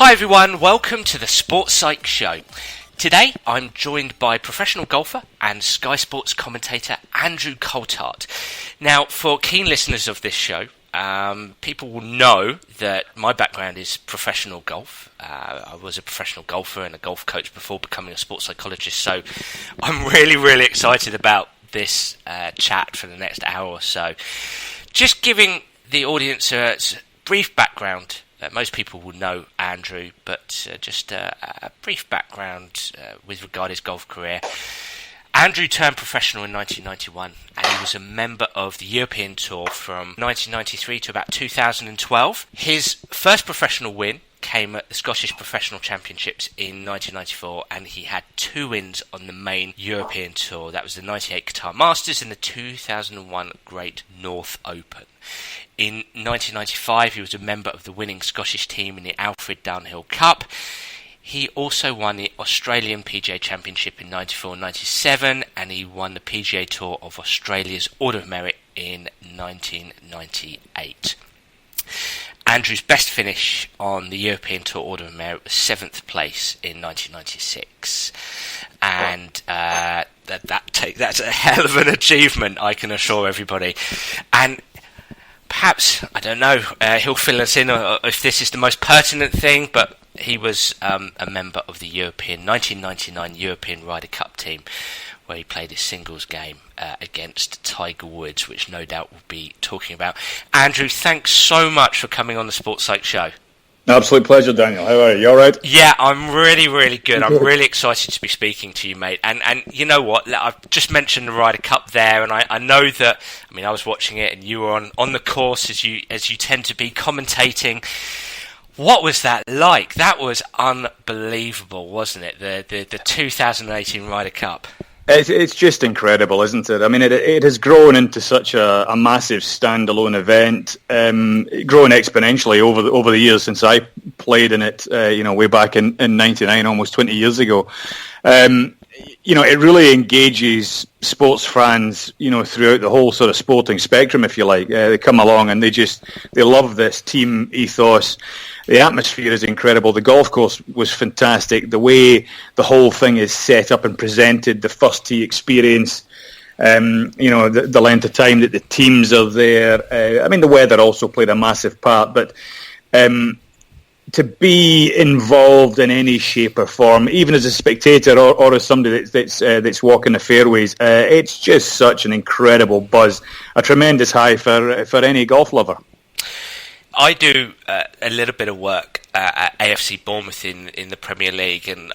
Hi everyone, welcome to the Sports Psych Show. Today I'm joined by professional golfer and Sky Sports commentator Andrew Coltart. Now, for keen listeners of this show, people will know that my background is professional golf. I was a professional golfer and a golf coach before becoming a sports psychologist, so I'm really excited about this chat for the next hour or so. Just giving the audience a brief background. Most people will know Andrew, but just a brief background with regard to his golf career. Andrew turned professional in 1991, and he was a member of the European Tour from 1993 to about 2012. His first professional win came at the Scottish Professional Championships in 1994, and he had 2 wins on the main European Tour. That was the 98 Qatar Masters and the 2001 Great North Open. In 1995, he was a member of the winning Scottish team in the Alfred Downhill Cup. He also won the Australian PGA Championship in 94-97, and he won the PGA Tour of Australia's Order of Merit in 1998. Andrew's best finish on the European Tour Order of Merit was 7th place in 1996. And that's a hell of an achievement, I can assure everybody. And perhaps, I don't know, he'll fill us in if this is the most pertinent thing, but he was a member of the 1999 European Ryder Cup team, where he played his singles game against Tiger Woods, which no doubt we'll be talking about. Andrew, thanks so much for coming on the Sports Psych Show. Absolute pleasure, Daniel. How are you? You all right? Yeah, I'm really good. I'm really excited to be speaking to you, mate. And you know what? I've just mentioned the Ryder Cup there, and I know that. I mean, I was watching it, and you were on the course as you tend to be commentating. What was that like? That was unbelievable, wasn't it? The 2018 Ryder Cup. It's just incredible, isn't it? I mean, it has grown into such a massive standalone event, grown exponentially over the years since I played in it, way back in 99, almost 20 years ago. It really engages sports fans, throughout the whole sort of sporting spectrum, if you like. They come along and they love this team ethos. The atmosphere is incredible. The golf course was fantastic. The way the whole thing is set up and presented, the first tee experience, the length of time that the teams are there. The weather also played a massive part, but to be involved in any shape or form, even as a spectator or as somebody that's walking the fairways, it's just such an incredible buzz, a tremendous high for any golf lover. I do a little bit of work at AFC Bournemouth in the Premier League, and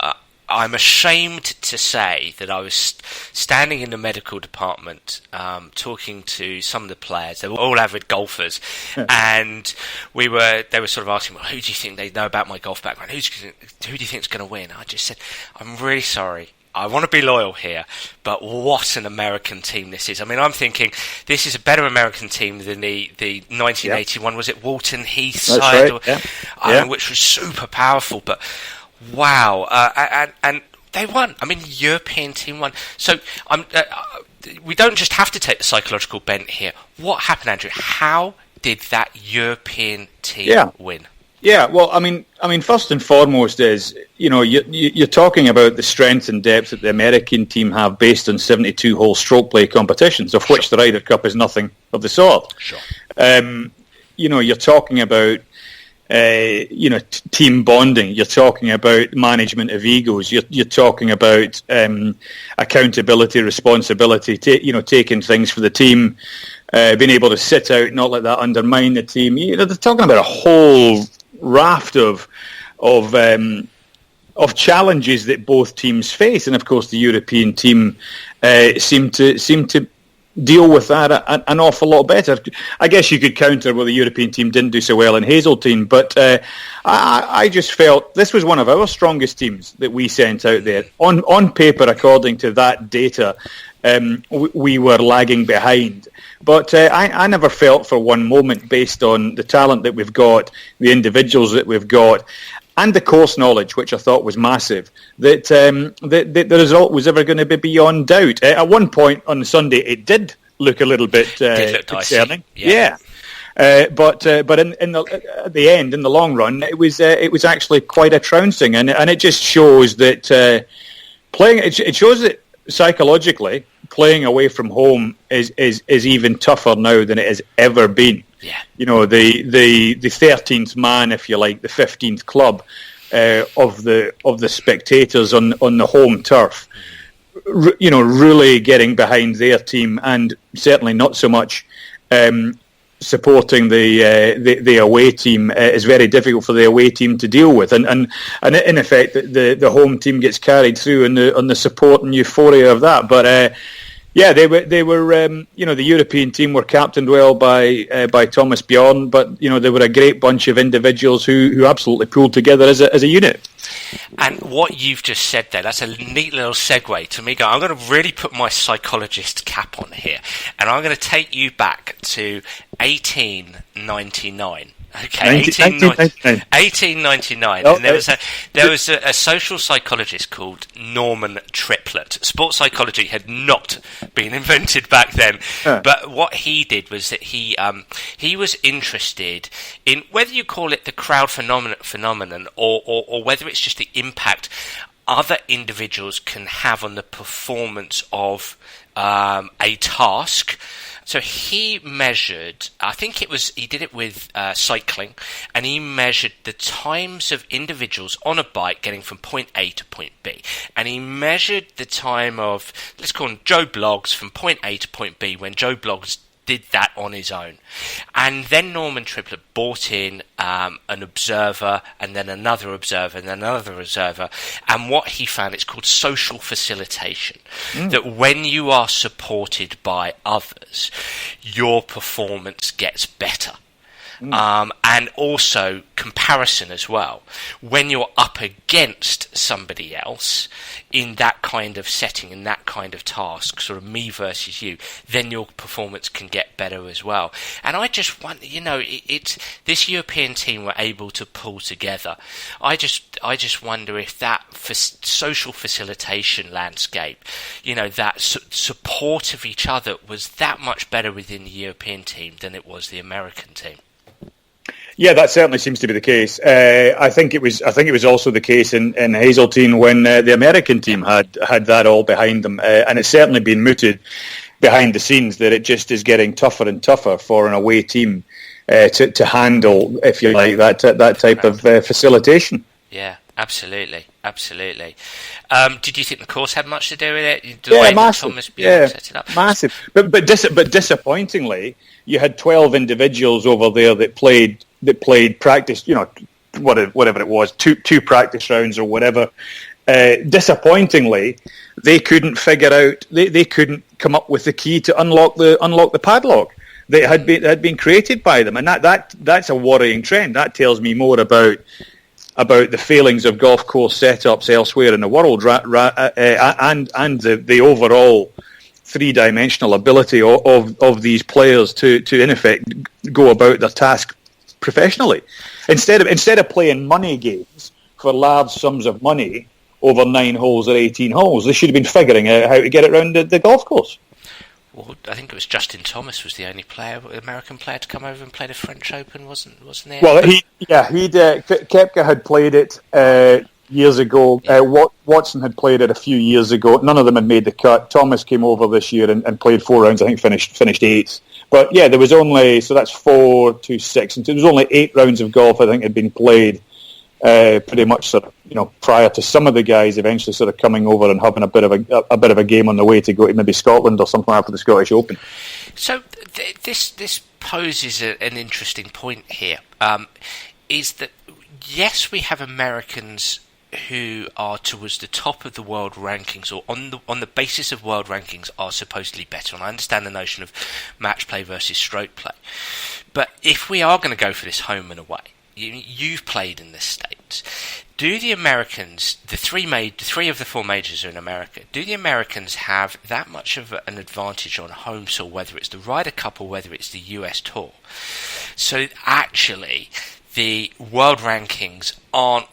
I'm ashamed to say that I was standing in the medical department talking to some of the players. They were all avid golfers, and they were sort of asking, well, who do you think they know about my golf background? Who do you think is going to win? I just said, I'm really sorry. I want to be loyal here, but what an American team this is. I mean, I'm thinking this is a better American team than the 1981, was it Walton Heath side? Right, which was super powerful, but wow. And they won. I mean, the European team won. So we don't just have to take the psychological bent here. What happened, Andrew? How did that European team win? Yeah, well, I mean, first and foremost is, you're talking about the strength and depth that the American team have based on 72-hole stroke play competitions, of which the Ryder Cup is nothing of the sort. Sure. You're talking about, team bonding. You're talking about management of egos. You're talking about accountability, responsibility, taking things for the team, being able to sit out, not let that undermine the team. They're talking about a whole raft of challenges that both teams face, and of course the European team seem to deal with that an awful lot better. I guess you could counter, well, the European team didn't do so well in Hazeltine, but I just felt this was one of our strongest teams that we sent out there. On paper, according to that data, we were lagging behind. But I never felt for one moment, based on the talent that we've got, the individuals that we've got, and the course knowledge, which I thought was massive, that the result was ever going to be beyond doubt. At one point on Sunday, it did look a little bit concerning. Yeah. But at the end, in the long run, it was actually quite a trouncing, and it just shows that playing. It shows that psychologically, playing away from home is even tougher now than it has ever been. Yeah. The 13th man, if you like, the 15th club of the spectators on the home turf. Really getting behind their team, and certainly not so much supporting the away team is very difficult for the away team to deal with, and in effect the home team gets carried through on the support and euphoria of that. But they were the European team were captained well by Thomas Bjorn, but they were a great bunch of individuals who absolutely pulled together as a unit. And what you've just said there, that's a neat little segue to me. I'm going to really put my psychologist cap on here, and I'm going to take you back to 1899. Okay, 1899, Oh, and there was a social psychologist called Norman Triplett. Sports psychology had not been invented back then, but what he did was that he was interested in whether you call it the crowd phenomenon or whether it's just the impact other individuals can have on the performance of a task. So he measured, I think he did it with cycling, and he measured the times of individuals on a bike getting from point A to point B. And he measured the time of, let's call him Joe Bloggs, from point A to point B when Joe Bloggs did that on his own. And then Norman Triplett brought in an observer, and then another observer, and then another observer. And what he found, it's called social facilitation. That when you are supported by others, your performance gets better. And also comparison as well. When you're up against somebody else in that kind of setting, in that kind of task, sort of me versus you, then your performance can get better as well. And I just want, it's this European team were able to pull together. I just wonder if that social facilitation landscape, that support of each other was that much better within the European team than it was the American team. Yeah, that certainly seems to be the case. I think it was also the case in Hazeltine when the American team had that all behind them, and it's certainly been mooted behind the scenes that it just is getting tougher and tougher for an away team to handle, if you like, that type of facilitation. Yeah, absolutely. Did you think the course had much to do with it? Massive. Set it up? Massive. But disappointingly, you had 12 individuals over there that played practice, whatever it was, two practice rounds or whatever. Disappointingly, they couldn't figure out, they couldn't come up with the key to unlock the padlock that had been created by them, and that's a worrying trend. That tells me more about the failings of golf course setups elsewhere in the world, and the overall three-dimensional ability of these players to in effect go about their task professionally, instead of playing money games for large sums of money over 9 holes or 18 holes. They should have been figuring out how to get it around the golf course. Well, I think it was Justin Thomas was the only American player to come over and play the French Open, wasn't he? Well, Koepka had played it years ago. Watson had played it a few years ago. None of them had made the cut. Thomas came over this year and played 4 rounds. I think finished 8th. But yeah, there was only, so that's 4 to 6, and there was only 8 rounds of golf I think had been played. Pretty much sort of, prior to some of the guys eventually sort of coming over and having a bit of a game on the way to go to maybe Scotland or something after the Scottish Open. So this poses an interesting point here. Is that yes, we have Americans who are towards the top of the world rankings, or on the basis of world rankings, are supposedly better. And I understand the notion of match play versus stroke play, but if we are going to go for this home and away, you've played in the States. Do the Americans, the three of the 4 majors are in America, do the Americans have that much of an advantage on home soil, whether it's the Ryder Cup or whether it's the US Tour? So actually, the world rankings aren't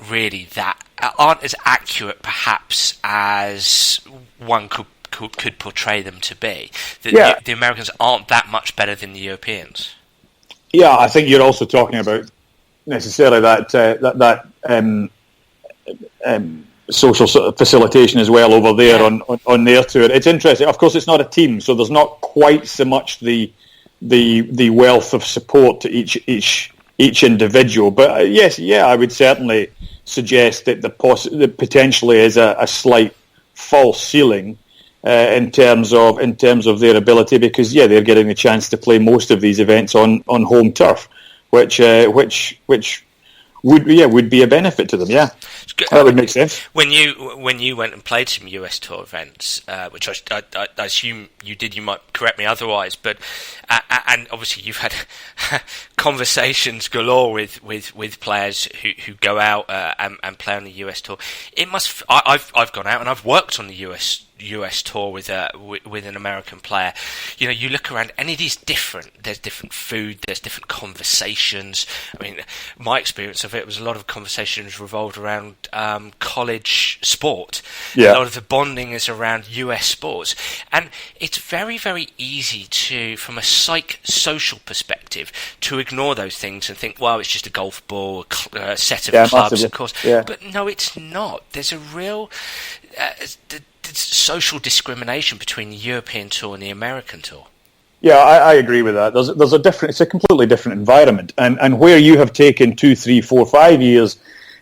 as accurate perhaps as one could portray them to be. The Americans aren't that much better than the Europeans. Yeah, I think you're also talking about necessarily that social sort of facilitation as well over there on their tour. It's interesting. Of course, it's not a team, so there's not quite so much the wealth of support to each individual. But yes, I would certainly suggest that there potentially is a slight false ceiling in terms of their ability, because they're getting the chance to play most of these events on home turf, which would be a benefit to them. Yeah, that would make sense. When you went and played some US Tour events, which I assume you did, you might correct me otherwise, but and obviously you've had conversations galore with players who go out and play on the US Tour. It must. I've gone out and I've worked on the US Tour with an American player. You look around and it is different. There's different food, there's different conversations. I mean, my experience of it was a lot of conversations revolved around college sport. A lot of the bonding is around US sports, and it's very, very easy to, from a social perspective, to ignore those things and think, well, it's just a golf ball, a set of clubs, massively. Of course. But no, it's not. There's a real social discrimination between the European Tour and the American Tour. Yeah, I agree with that. It's a completely different environment, and where you have taken 2, 3, 4, 5 years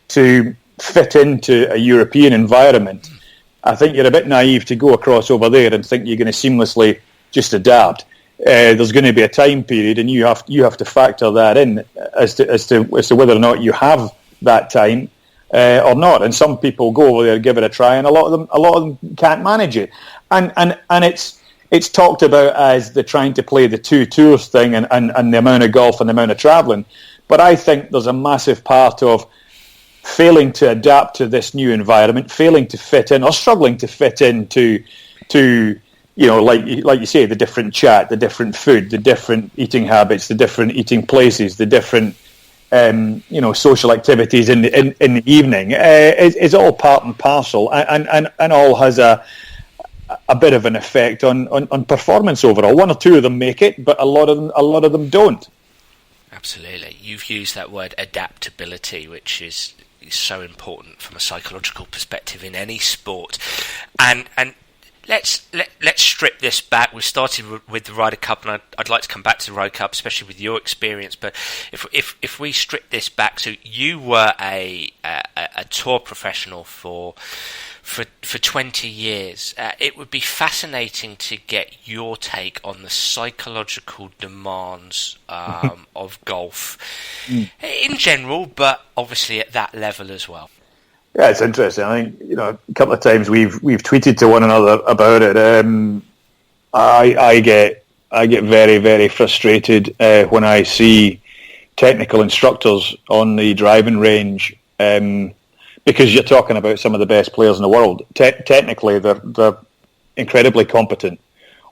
to fit into a European environment, I think you're a bit naive to go across over there and think you're going to seamlessly just adapt. There's going to be a time period, and you have to factor that in as to whether or not you have that time or not. And some people go over there and give it a try, and a lot of them can't manage it. And it's talked about as they're trying to play the two tours thing and the amount of golf and the amount of travelling. But I think there's a massive part of failing to adapt to this new environment, failing to fit in, or struggling to fit into like you say, the different chat, the different food, the different eating habits, the different eating places, the different social activities in the evening. Is all part and parcel, and all has a bit of an effect on performance overall. One or two of them make it, but a lot of them don't. Absolutely. You've used that word adaptability, which is so important from a psychological perspective in any sport. And let's strip this back. We started with the Ryder Cup, and I'd like to come back to the Ryder Cup, especially with your experience. But if we strip this back, so you were a tour professional for 20 years. It would be fascinating to get your take on the psychological demands of golf in general, but obviously at that level as well. Yeah, it's interesting. I think a couple of times we've tweeted to one another about it. I get very, very frustrated when I see technical instructors on the driving range. Because you're talking about some of the best players in the world. Technically, they're incredibly competent.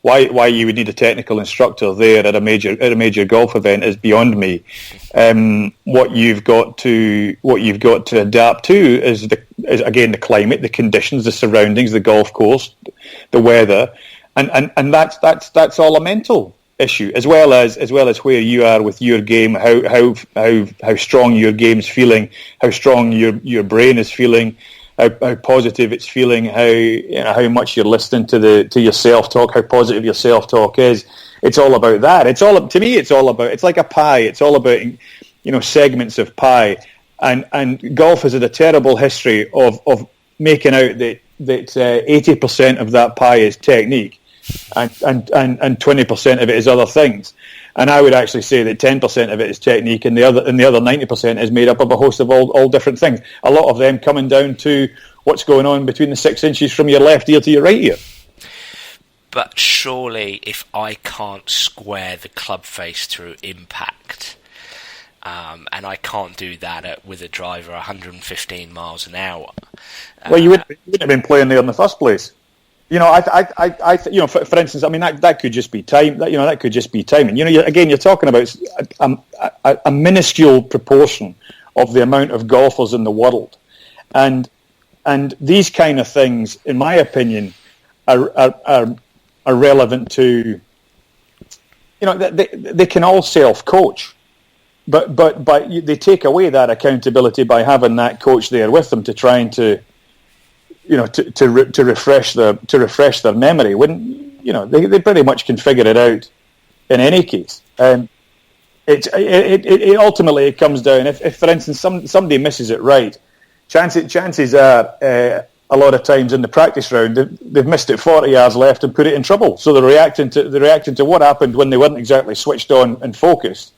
Why you would need a technical instructor there at a major golf event is beyond me. What you've got to adapt to is again the climate, the conditions, the surroundings, the golf course, the weather, and that's all a mental issue, as well as where you are with your game, how strong your game's feeling, how strong your brain is feeling, how positive it's feeling, how much you're listening to your self-talk, how positive your self-talk is. It's all about that. To me, it's like a pie. It's all about segments of pie, and golf has had a terrible history of making out that 80% of that pie is technique. And 20% of it is other things, and I would actually say that 10% of it is technique, and the other 90% is made up of a host of all different things. A lot of them coming down to what's going on between the 6 inches from your left ear to your right ear. But surely, if I can't square the club face through impact, and I can't do that with a driver 115 miles an hour, well, you wouldn't have been playing there in the first place. For instance, I mean that could just be time. That could just be timing. You're talking about a minuscule proportion of the amount of golfers in the world, and these kind of things, in my opinion, are relevant to. They can all self-coach. they take away that accountability by having that coach there with them to trying to, to refresh their memory. When they pretty much can figure it out in any case. It ultimately comes down, if for instance somebody misses it right, chances are a lot of times in the practice round they've missed it 40 yards left and put it in trouble. So they're reacting to what happened when they weren't exactly switched on and focused,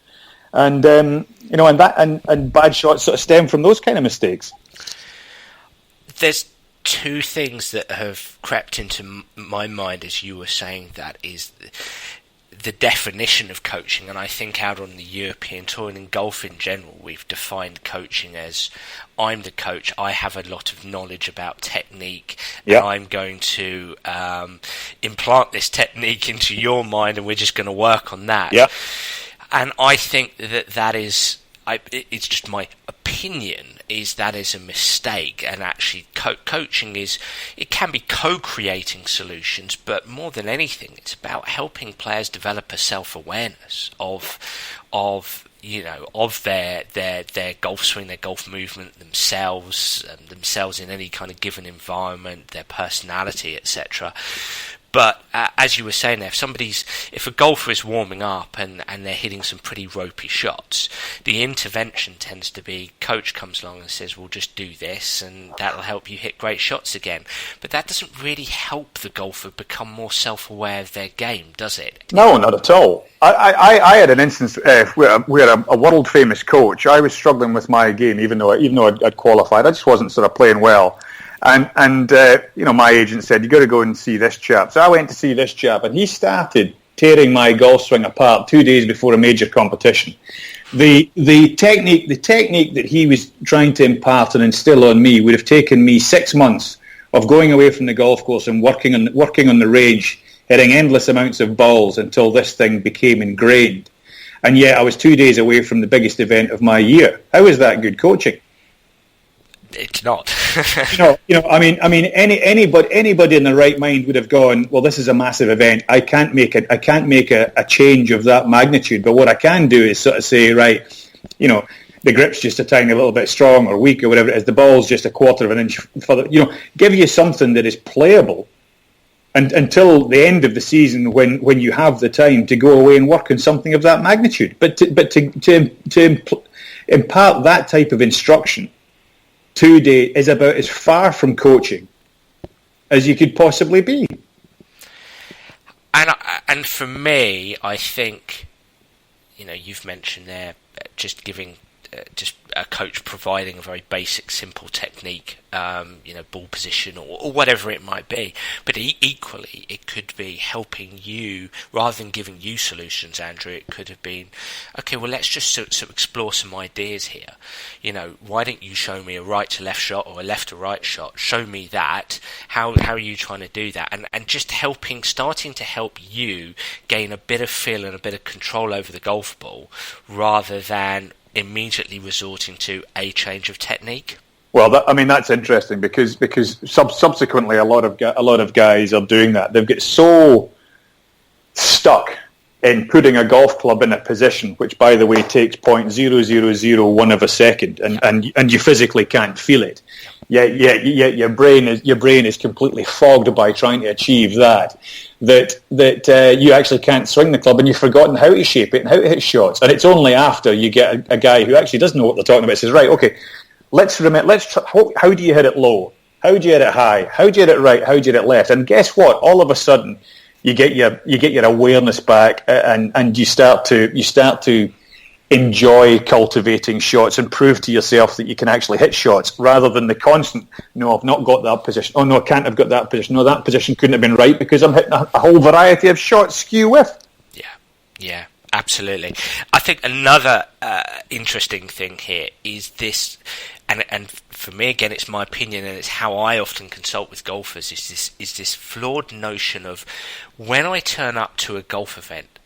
and and bad shots sort of stem from those kind of mistakes. There's two things that have crept into my mind as you were saying that is the definition of coaching, and I think out on the European tour and in golf in general, we've defined coaching as I'm the coach, I have a lot of knowledge about technique, and I'm going to implant this technique into your mind, and we're just going to work on that. And I think that is, it's just my opinion, is that is a mistake, and actually coaching it can be co-creating solutions, but more than anything it's about helping players develop a self-awareness of their golf swing, their golf movement, themselves in any kind of given environment, their personality, etc. But as you were saying there, if a golfer is warming up and they're hitting some pretty ropey shots, the intervention tends to be coach comes along and says, well, just do this and that'll help you hit great shots again. But that doesn't really help the golfer become more self-aware of their game, does it? No, not at all. I had an instance where a world-famous coach, I was struggling with my game, even though I'd qualified. I just wasn't sort of playing well. And my agent said, you got to go and see this chap. So I went to see this chap, and he started tearing my golf swing apart 2 days before a major competition. The technique that he was trying to impart and instill on me would have taken me 6 months of going away from the golf course and working on the range, hitting endless amounts of balls until this thing became ingrained. And yet I was 2 days away from the biggest event of my year. How is that good coaching? It's not. Anybody in their right mind would have gone, well, this is a massive event. I can't make a change of that magnitude. But what I can do is sort of say, right, the grip's just a tiny little bit strong or weak or whatever it is. The ball's just a quarter of an inch further. Give you something that is playable, and until the end of the season when you have the time to go away and work on something of that magnitude. But to impart that type of instruction today is about as far from coaching as you could possibly be. And for me, I think, you've mentioned there just giving just a coach providing a very basic, simple technique, ball position or whatever it might be. But equally, it could be helping you, rather than giving you solutions, Andrew. It could have been, okay, well, let's just so explore some ideas here. Why don't you show me a right to left shot or a left to right shot? Show me that. How are you trying to do that? And just starting to help you gain a bit of feel and a bit of control over the golf ball, rather than immediately resorting to a change of technique. Well, that's interesting because subsequently a lot of guys are doing that. They've got so stuck in putting a golf club in a position, which, by the way, takes 0.0001 of a second, and you physically can't feel it. Your brain is completely fogged by trying to achieve that you actually can't swing the club, and you've forgotten how to shape it and how to hit shots. And it's only after you get a guy who actually doesn't know what they're talking about says, right, okay, how do you hit it low? How do you hit it high? How do you hit it right? How do you hit it left? And guess what? All of a sudden, you get your awareness back, and you start to enjoy cultivating shots and prove to yourself that you can actually hit shots, rather than the constant, no, I've not got that position. Oh, no, I can't have got that position. No, that position couldn't have been right because I'm hitting a whole variety of shots skew with. Yeah, absolutely. I think another interesting thing here is this, and for me, again, it's my opinion and it's how I often consult with golfers, is this flawed notion of when I turn up to a golf event,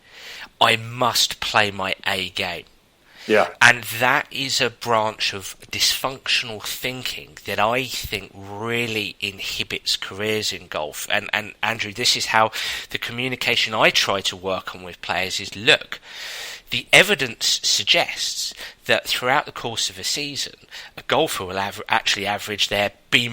I must play my A game. Yeah. And that is a branch of dysfunctional thinking that I think really inhibits careers in golf. And Andrew, this is how the communication I try to work on with players is, look, the evidence suggests that throughout the course of a season, a golfer will actually average their B-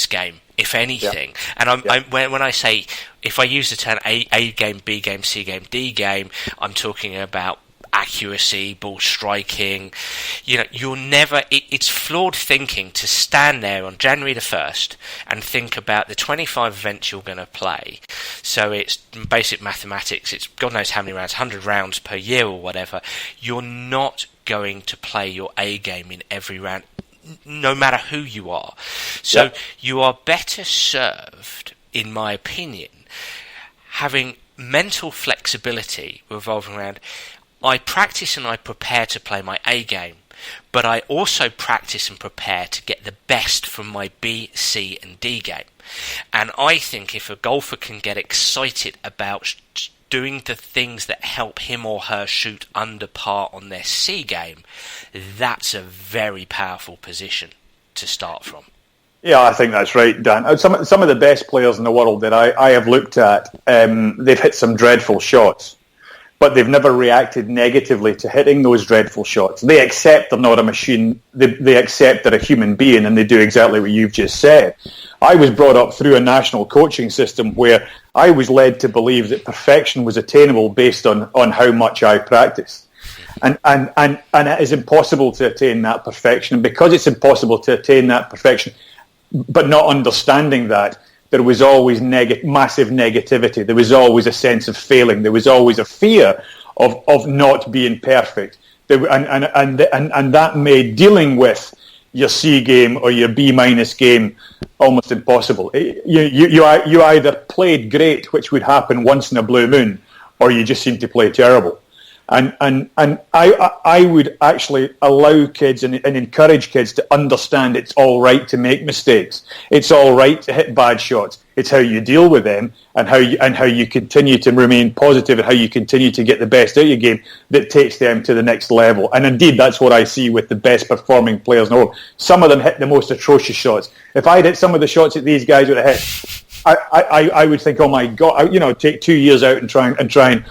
game, if anything. And when I say, if I use the term A game, B game, C game, D game, I'm talking about accuracy, ball striking. You're never. It's flawed thinking to stand there on January the 1st and think about the 25 events you're going to play. So it's basic mathematics. It's God knows how many rounds, 100 rounds per year or whatever. You're not going to play your A game in every round, no matter who you are. So you are better served, in my opinion, having mental flexibility revolving around, I practice and I prepare to play my A game, but I also practice and prepare to get the best from my B, C and D game. And I think if a golfer can get excited about doing the things that help him or her shoot under par on their C game, that's a very powerful position to start from. Yeah, I think that's right, Dan. Some of the best players in the world that I have looked at, they've hit some dreadful shots, but they've never reacted negatively to hitting those dreadful shots. They accept they're not a machine. They accept they're a human being, and they do exactly what you've just said. I was brought up through a national coaching system where I was led to believe that perfection was attainable based on how much I practiced. And it is impossible to attain that perfection. And because it's impossible to attain that perfection, but not understanding that, there was always massive negativity. There was always a sense of failing. There was always a fear of not being perfect. And that made dealing with your C game or your B- game almost impossible. You either played great, which would happen once in a blue moon, or you just seemed to play terrible. And I would actually allow kids and encourage kids to understand it's all right to make mistakes. It's all right to hit bad shots. It's how you deal with them and how you continue to remain positive and how you continue to get the best out of your game that takes them to the next level. And indeed, that's what I see with the best performing players in the world. Some of them hit the most atrocious shots. If I'd hit some of the shots that these guys would have hit, I would think, oh my God, take 2 years out and try and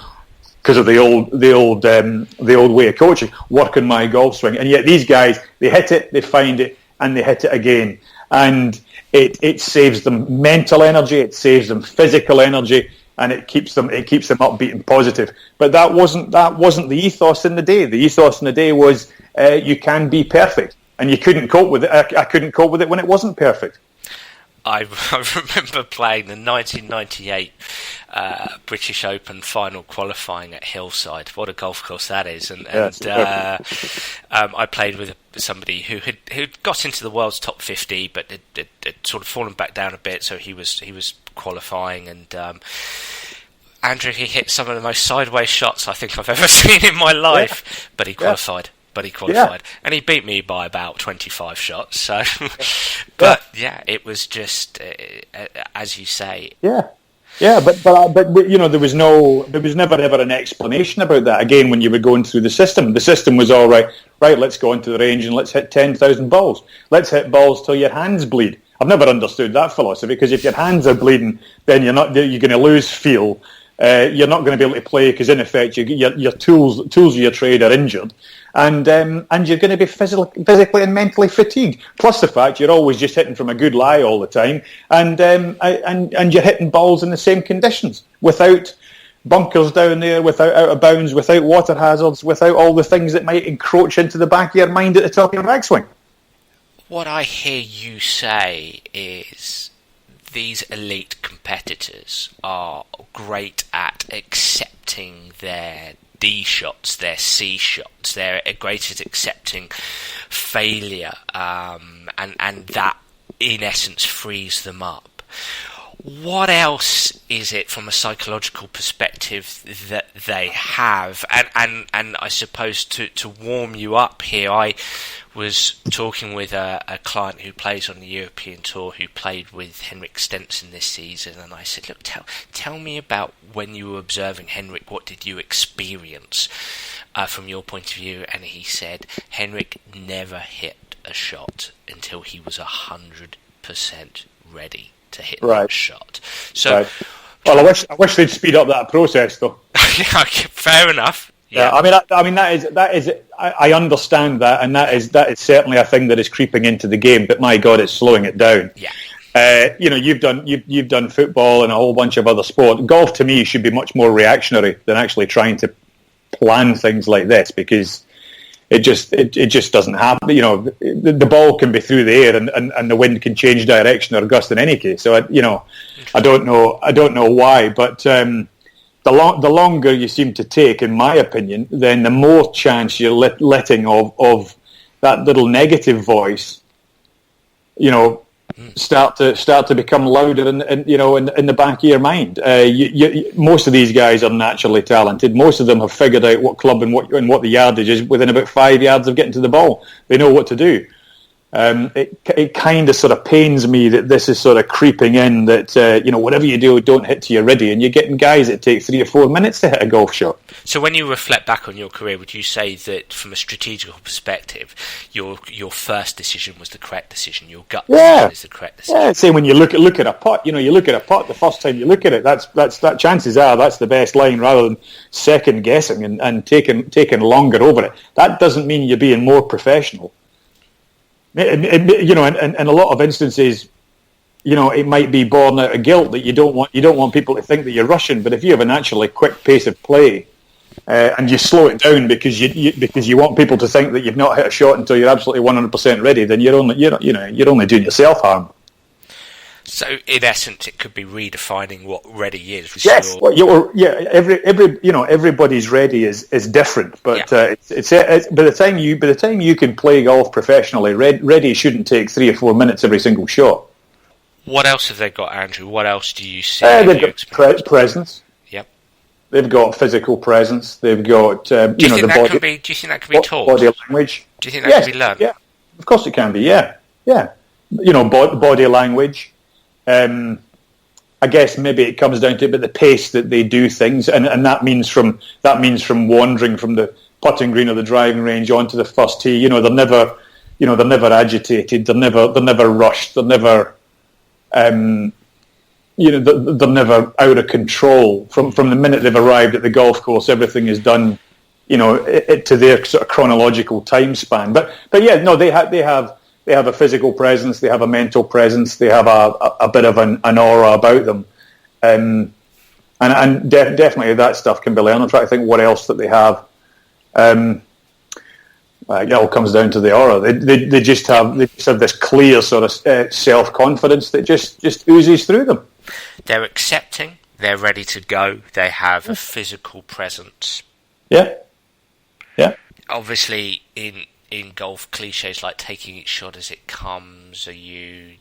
because of the old way of coaching, work on my golf swing. And yet these guys, they hit it, they find it, and they hit it again. And it saves them mental energy, it saves them physical energy, and it keeps them upbeat and positive. But that wasn't the ethos in the day. The ethos in the day was you can be perfect, and you couldn't cope with it. I couldn't cope with it when it wasn't perfect. I remember playing the 1998 British Open final qualifying at Hillside. What a golf course that is! And I played with somebody who had got into the world's top 50, but had sort of fallen back down a bit. So he was qualifying, and Andrew, he hit some of the most sideways shots I think I've ever seen in my life. But he qualified. And he beat me by about 25 shots. So, but it was just as you say. But there was never ever an explanation about that. Again, when you were going through the system was all right. Right, let's go into the range and let's hit 10,000 balls. Let's hit balls till your hands bleed. I've never understood that philosophy, because if your hands are bleeding, then you're going to lose feel. You're not going to be able to play because, in effect, your tools of your trade are injured, and you're going to be physically and mentally fatigued. Plus the fact you're always just hitting from a good lie all the time, and you're hitting balls in the same conditions without bunkers down there, without out of bounds, without water hazards, without all the things that might encroach into the back of your mind at the top of your backswing. What I hear you say is, these elite competitors are great at accepting their D shots, their C shots. They're great at accepting failure, and that, in essence, frees them up. What else is it from a psychological perspective that they have? And I suppose to warm you up here, I was talking with a client who plays on the European Tour, who played with Henrik Stenson this season, and I said, look, tell me about when you were observing Henrik, what did you experience from your point of view? And he said, Henrik never hit a shot until he was 100% ready to hit that shot. So, well, I wish they'd speed up that process, though. Fair enough. Yeah, I mean that is. I understand that, and that is certainly a thing that is creeping into the game. But my God, it's slowing it down. Yeah. You've done football and a whole bunch of other sport. Golf to me should be much more reactionary than actually trying to plan things like this, because it just doesn't happen. The ball can be through the air and the wind can change direction or gust in any case. So I don't know why, but the longer you seem to take, in my opinion, then the more chance you're letting of that little negative voice, start to become louder in the back of your mind. Most of these guys are naturally talented. Most of them have figured out what club and what the yardage is within about 5 yards of getting to the ball. They know what to do. It kind of sort of pains me that this is sort of creeping in, that whatever you do, don't hit till you're ready, and you're getting guys that take 3 or 4 minutes to hit a golf shot. So when you reflect back on your career, would you say that from a strategical perspective, your first decision was the correct decision, your gut decision is the correct decision? Yeah, same when you look at a putt. You look at a putt the first time you look at it. That chances are that's the best line, rather than second guessing and taking longer over it. That doesn't mean you're being more professional. In a lot of instances, it might be born out of guilt that you don't want people to think that you're rushing. But if you have a naturally quick pace of play, and you slow it down because you want people to think that you've not hit a shot until you're absolutely 100% ready, then you're only doing yourself harm. So in essence, it could be redefining what ready is. Yes, everybody's ready is different, but it's by the time you can play golf professionally, ready shouldn't take 3 or 4 minutes every single shot. What else have they got, Andrew? What else do you see? They've got presence. Yep. They've got physical presence. They've got do you think that can be taught? Body language. Do you think that can be learned? Yeah, of course it can be. Yeah. Body language. I guess maybe it comes down to the pace that they do things, and that means from wandering from the putting green or the driving range onto the first tee. They're never agitated. They're never rushed. They're never they're never out of control. From the minute they've arrived at the golf course, everything is done, to their sort of chronological time span. But yeah, no, they have a physical presence, they have a mental presence, they have a bit of an aura about them, and definitely that stuff can be learned. I'm trying to think what else that they have. It all comes down to the aura. They just have this clear sort of self-confidence that just oozes through them. They're accepting. They're ready to go. They have a physical presence. Yeah. Obviously, in golf, cliches like taking each shot as it comes, are you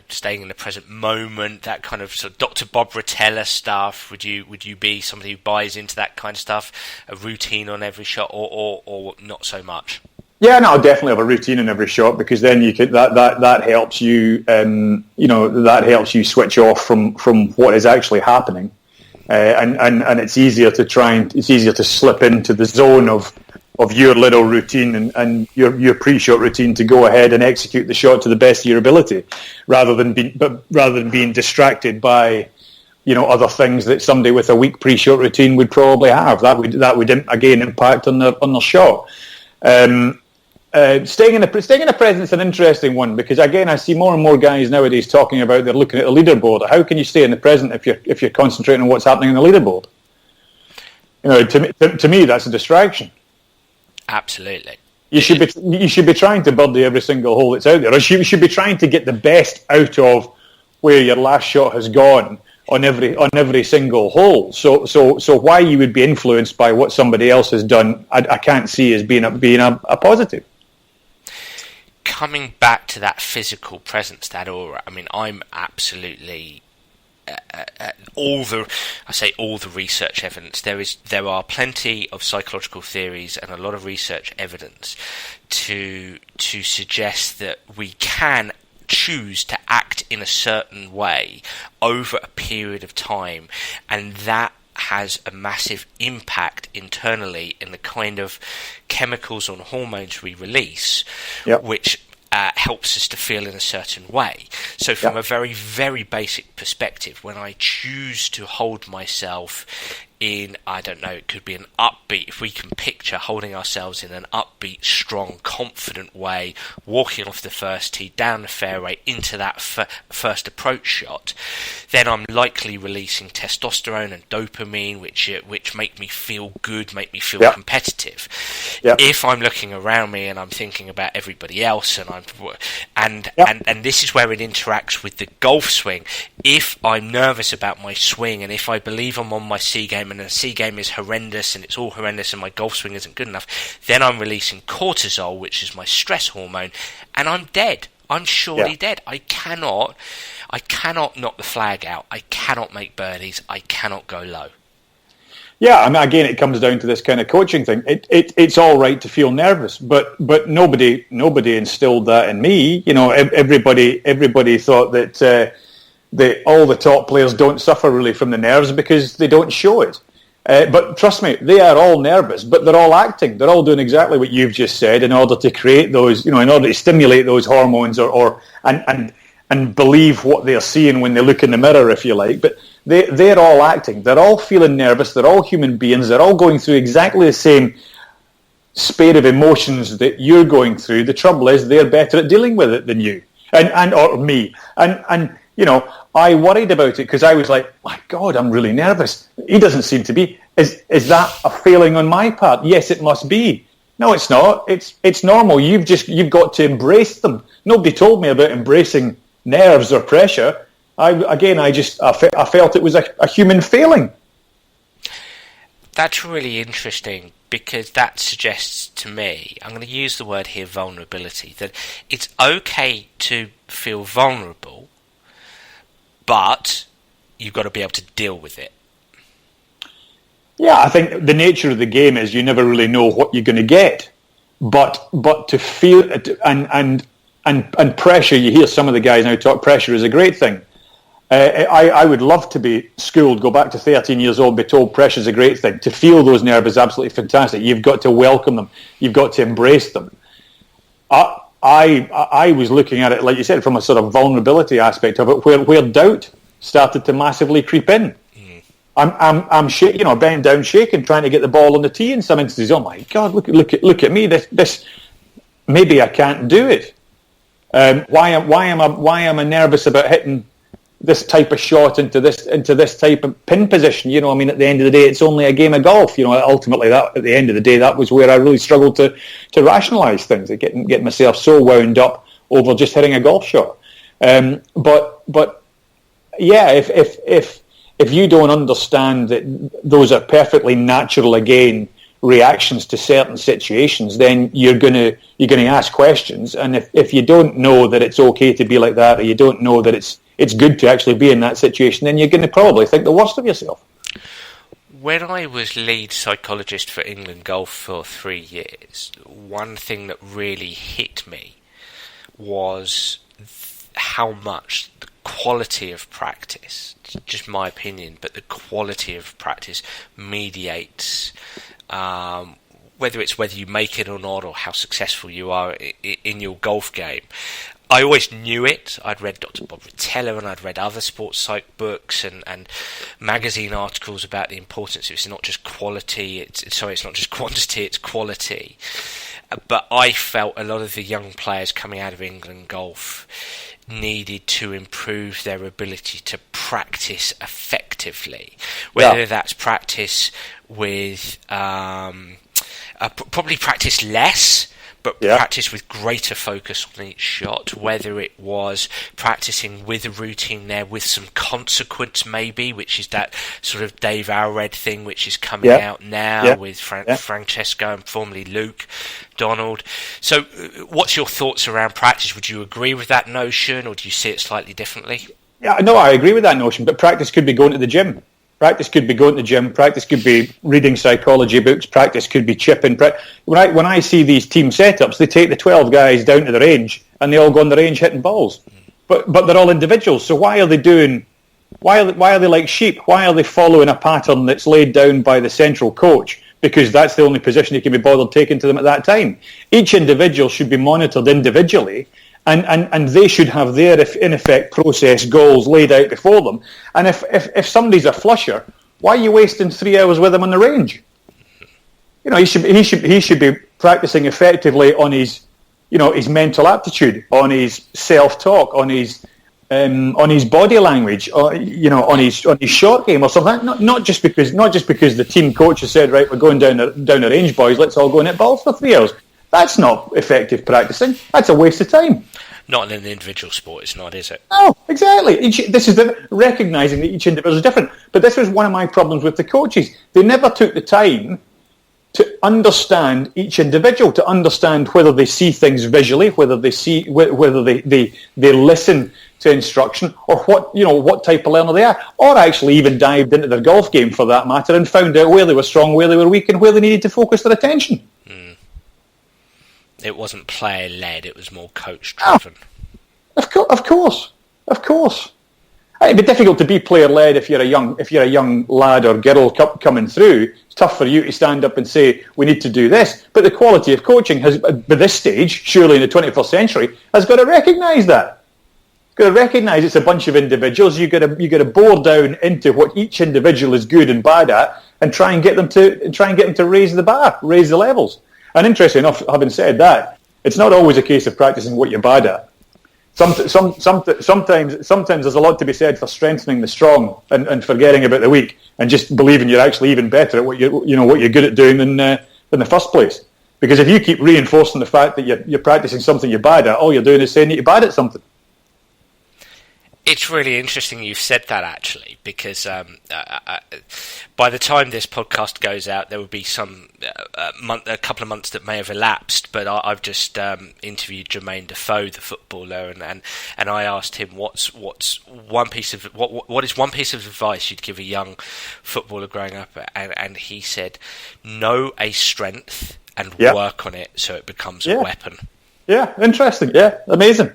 staying in the present moment, that kind of sort of Dr. Bob Rotella stuff? Would you be somebody who buys into that kind of stuff, a routine on every shot, or not so much? Yeah, no, I'll definitely have a routine in every shot, because then you can that helps you that helps you switch off from what is actually happening, and it's easier to slip into the zone of your little routine and your pre-shot routine to go ahead and execute the shot to the best of your ability, rather than being distracted by other things that somebody with a weak pre-shot routine would probably have. That would again impact on the shot. Staying in the present is an interesting one, because again I see more and more guys nowadays talking about they're looking at the leaderboard. How can you stay in the present if you're concentrating on what's happening on the leaderboard? To me that's a distraction. Absolutely. You should be trying to birdie every single hole that's out there, or you should be trying to get the best out of where your last shot has gone on every single hole. So why you would be influenced by what somebody else has done, I can't see as being a positive. Coming back to that physical presence, that aura. I mean, I'm absolutely. All the research evidence, there are plenty of psychological theories and a lot of research evidence to suggest that we can choose to act in a certain way over a period of time, and that has a massive impact internally in the kind of chemicals and hormones we release, which helps us to feel in a certain way. So from a very, very basic perspective, when I choose to hold myself in, I don't know, it could be an upbeat, if we can picture holding ourselves in an upbeat, strong, confident way, walking off the first tee, down the fairway, into that first approach shot, then I'm likely releasing testosterone and dopamine, which make me feel good, make me feel competitive. If I'm looking around me and I'm thinking about everybody else, and this is where it interacts with the golf swing. If I'm nervous about my swing, and if I believe I'm on my C game and the C game is horrendous and it's all horrendous and my golf swing isn't good enough, then I'm releasing cortisol, which is my stress hormone, and I'm dead. I'm surely dead. I cannot knock the flag out. I cannot make birdies. I cannot go low. Yeah, I mean, again, it comes down to this kind of coaching thing. It's all right to feel nervous, but nobody instilled that in me. You know, everybody thought that all the top players don't suffer really from the nerves because they don't show it. But trust me, they are all nervous, but they're all acting. They're all doing exactly what you've just said in order to create those, you know, in order to stimulate those hormones and believe what they're seeing when they look in the mirror, if you like. But they're all acting. They're all feeling nervous. They're all human beings. They're all going through exactly the same spate of emotions that you're going through. The trouble is they're better at dealing with it than you or me. And you know, I worried about it because I was like, my God, I'm really nervous. He doesn't seem to be. Is that a failing on my part? Yes, it must be. No, it's not. It's normal. You've got to embrace them. Nobody told me about embracing nerves or pressure. I felt it was a human failing. That's really interesting because that suggests to me, I'm going to use the word here, vulnerability, that it's okay to feel vulnerable, but you've got to be able to deal with it. Yeah, I think the nature of the game is you never really know what you're going to get, but to feel it and pressure. You hear some of the guys now talk. Pressure is a great thing. I would love to be schooled, go back to 13 years old, be told pressure is a great thing. To feel those nerves is absolutely fantastic. You've got to welcome them. You've got to embrace them. I was looking at it, like you said, from a sort of vulnerability aspect of it, where doubt started to massively creep in. I'm shaking, bending down, shaking, trying to get the ball on the tee in some instances. Oh my God, look at me! This maybe I can't do it. Why am I nervous about hitting this type of shot into this type of pin position? You know, I mean, at the end of the day, it's only a game of golf. You know, ultimately, that at the end of the day, that was where I really struggled to rationalise things, get myself so wound up over just hitting a golf shot. But yeah, if you don't understand that those are perfectly natural, again, reactions to certain situations, then you're gonna ask questions. And if you don't know that it's okay to be like that, or you don't know that it's good to actually be in that situation, then you're going to probably think the worst of yourself. When I was lead psychologist for England Golf for 3 years, one thing that really hit me was how much the quality of practice, just my opinion, but the quality of practice mediates whether you make it or not, or how successful you are in your golf game. I always knew it. I'd read Dr. Bob Rotella and I'd read other sports psych books and magazine articles about the importance. It's not just quality. It's not just quantity. It's quality. But I felt a lot of the young players coming out of England Golf needed to improve their ability to practice effectively. Whether that's practice with probably practice less, but practice with greater focus on each shot, whether it was practicing with a routine there with some consequence maybe, which is that sort of Dave Alred thing which is coming out now with Francesco and formerly Luke Donald. So what's your thoughts around practice? Would you agree with that notion, or do you see it slightly differently? Yeah, no, I agree with that notion, but practice could be going to the gym. Practice could be going to the gym. Practice could be reading psychology books. Practice could be chipping. When I see these team setups, they take the 12 guys down to the range and they all go on the range hitting balls. But they're all individuals. So why are they like sheep? Why are they following a pattern that's laid down by the central coach? Because that's the only position he can be bothered taking to them at that time. Each individual should be monitored individually. And they should have their, in effect, process goals laid out before them. And if somebody's a flusher, Why are you wasting 3 hours with him on the range? You know, he should be practicing effectively on his, you know, his mental aptitude, on his self-talk, on his body language, or, you know, on his short game or something. Not just because the team coach has said, right, we're going down the range, boys. Let's all go and hit balls for 3 hours. That's not effective practicing. That's a waste of time. Not in an individual sport, it's not, is it? No, exactly. This is recognising that each individual is different. But this was one of my problems with the coaches. They never took the time to understand each individual, to understand whether they see things visually, whether they listen to instruction, or what type of learner they are, or actually even dived into their golf game for that matter and found out where they were strong, where they were weak, and where they needed to focus their attention. It wasn't player-led; it was more coach-driven. Oh, of course. It'd be difficult to be player-led if you're a young lad or girl coming through. It's tough for you to stand up and say, we need to do this. But the quality of coaching has, by this stage, surely in the 21st century, has got to recognise that. Got to recognise it's a bunch of individuals. You got to bore down into what each individual is good and bad at, and try and get them to raise the bar, raise the levels. And interestingly enough, having said that, it's not always a case of practising what you're bad at. Sometimes there's a lot to be said for strengthening the strong and forgetting about the weak, and just believing you're actually even better at what you're good at doing than in the first place. Because if you keep reinforcing the fact that you're practicing something you're bad at, all you're doing is saying that you're bad at something. It's really interesting you've said that, actually, because by the time this podcast goes out, there will be a couple of months that may have elapsed. But I've just interviewed Jermaine Defoe, the footballer, and I asked him what is one piece of advice you'd give a young footballer growing up, and he said, know a strength and work on it so it becomes a weapon. Yeah, interesting. Yeah, amazing.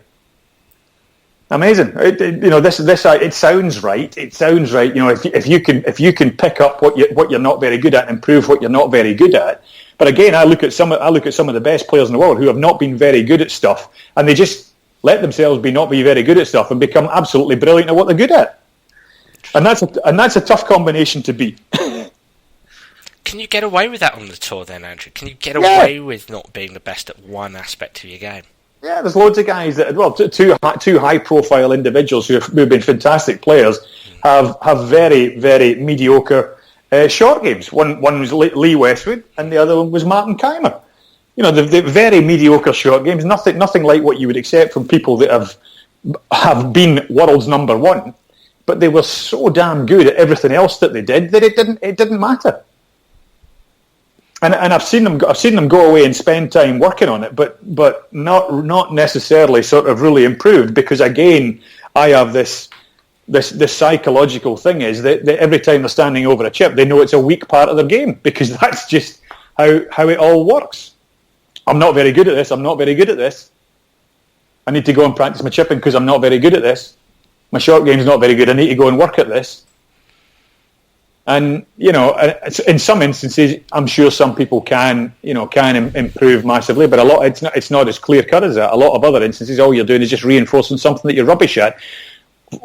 It sounds right. It sounds right. You know, if you can pick up what you're not very good at and improve what you're not very good at. But again, I look at some of the best players in the world who have not been very good at stuff, and they just let themselves not be very good at stuff and become absolutely brilliant at what they're good at. And that's a tough combination to beat. Can you get away with that on the tour then, Andrew? Can you get away with not being the best at one aspect of your game? Yeah, there's loads of guys two high-profile individuals who've been fantastic players have very, very mediocre short games. One was Lee Westwood, and the other one was Martin Keimer. You know, the very mediocre short games, nothing like what you would accept from people that have been world's number one, but they were so damn good at everything else that they did that it didn't matter. And I've seen them go away and spend time working on it, but not necessarily sort of really improved, because again, I have this psychological thing is that every time they're standing over a chip, they know it's a weak part of their game, because that's just how it all works. I'm not very good at this. I'm not very good at this. I need to go and practice my chipping because I'm not very good at this. My short game's not very good. I need to go and work at this. And, you know, in some instances, I'm sure some people can improve massively, but it's not as clear cut as that. A lot of other instances, all you're doing is just reinforcing something that you're rubbish at.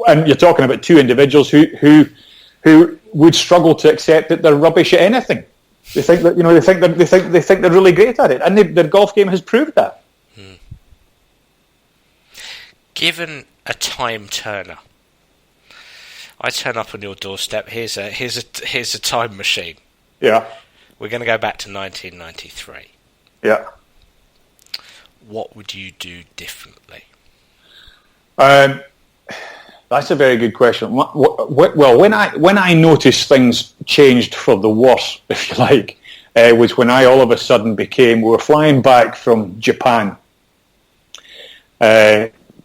And you're talking about two individuals who would struggle to accept that they're rubbish at anything. They think that they think they're really great at it, and their golf game has proved that. Given a time turner, I turn up on your doorstep. Here's a time machine. Yeah. We're going to go back to 1993. Yeah. What would you do differently? That's a very good question. Well, when I noticed things changed for the worse, if you like, was when I all of a sudden we were flying back from Japan.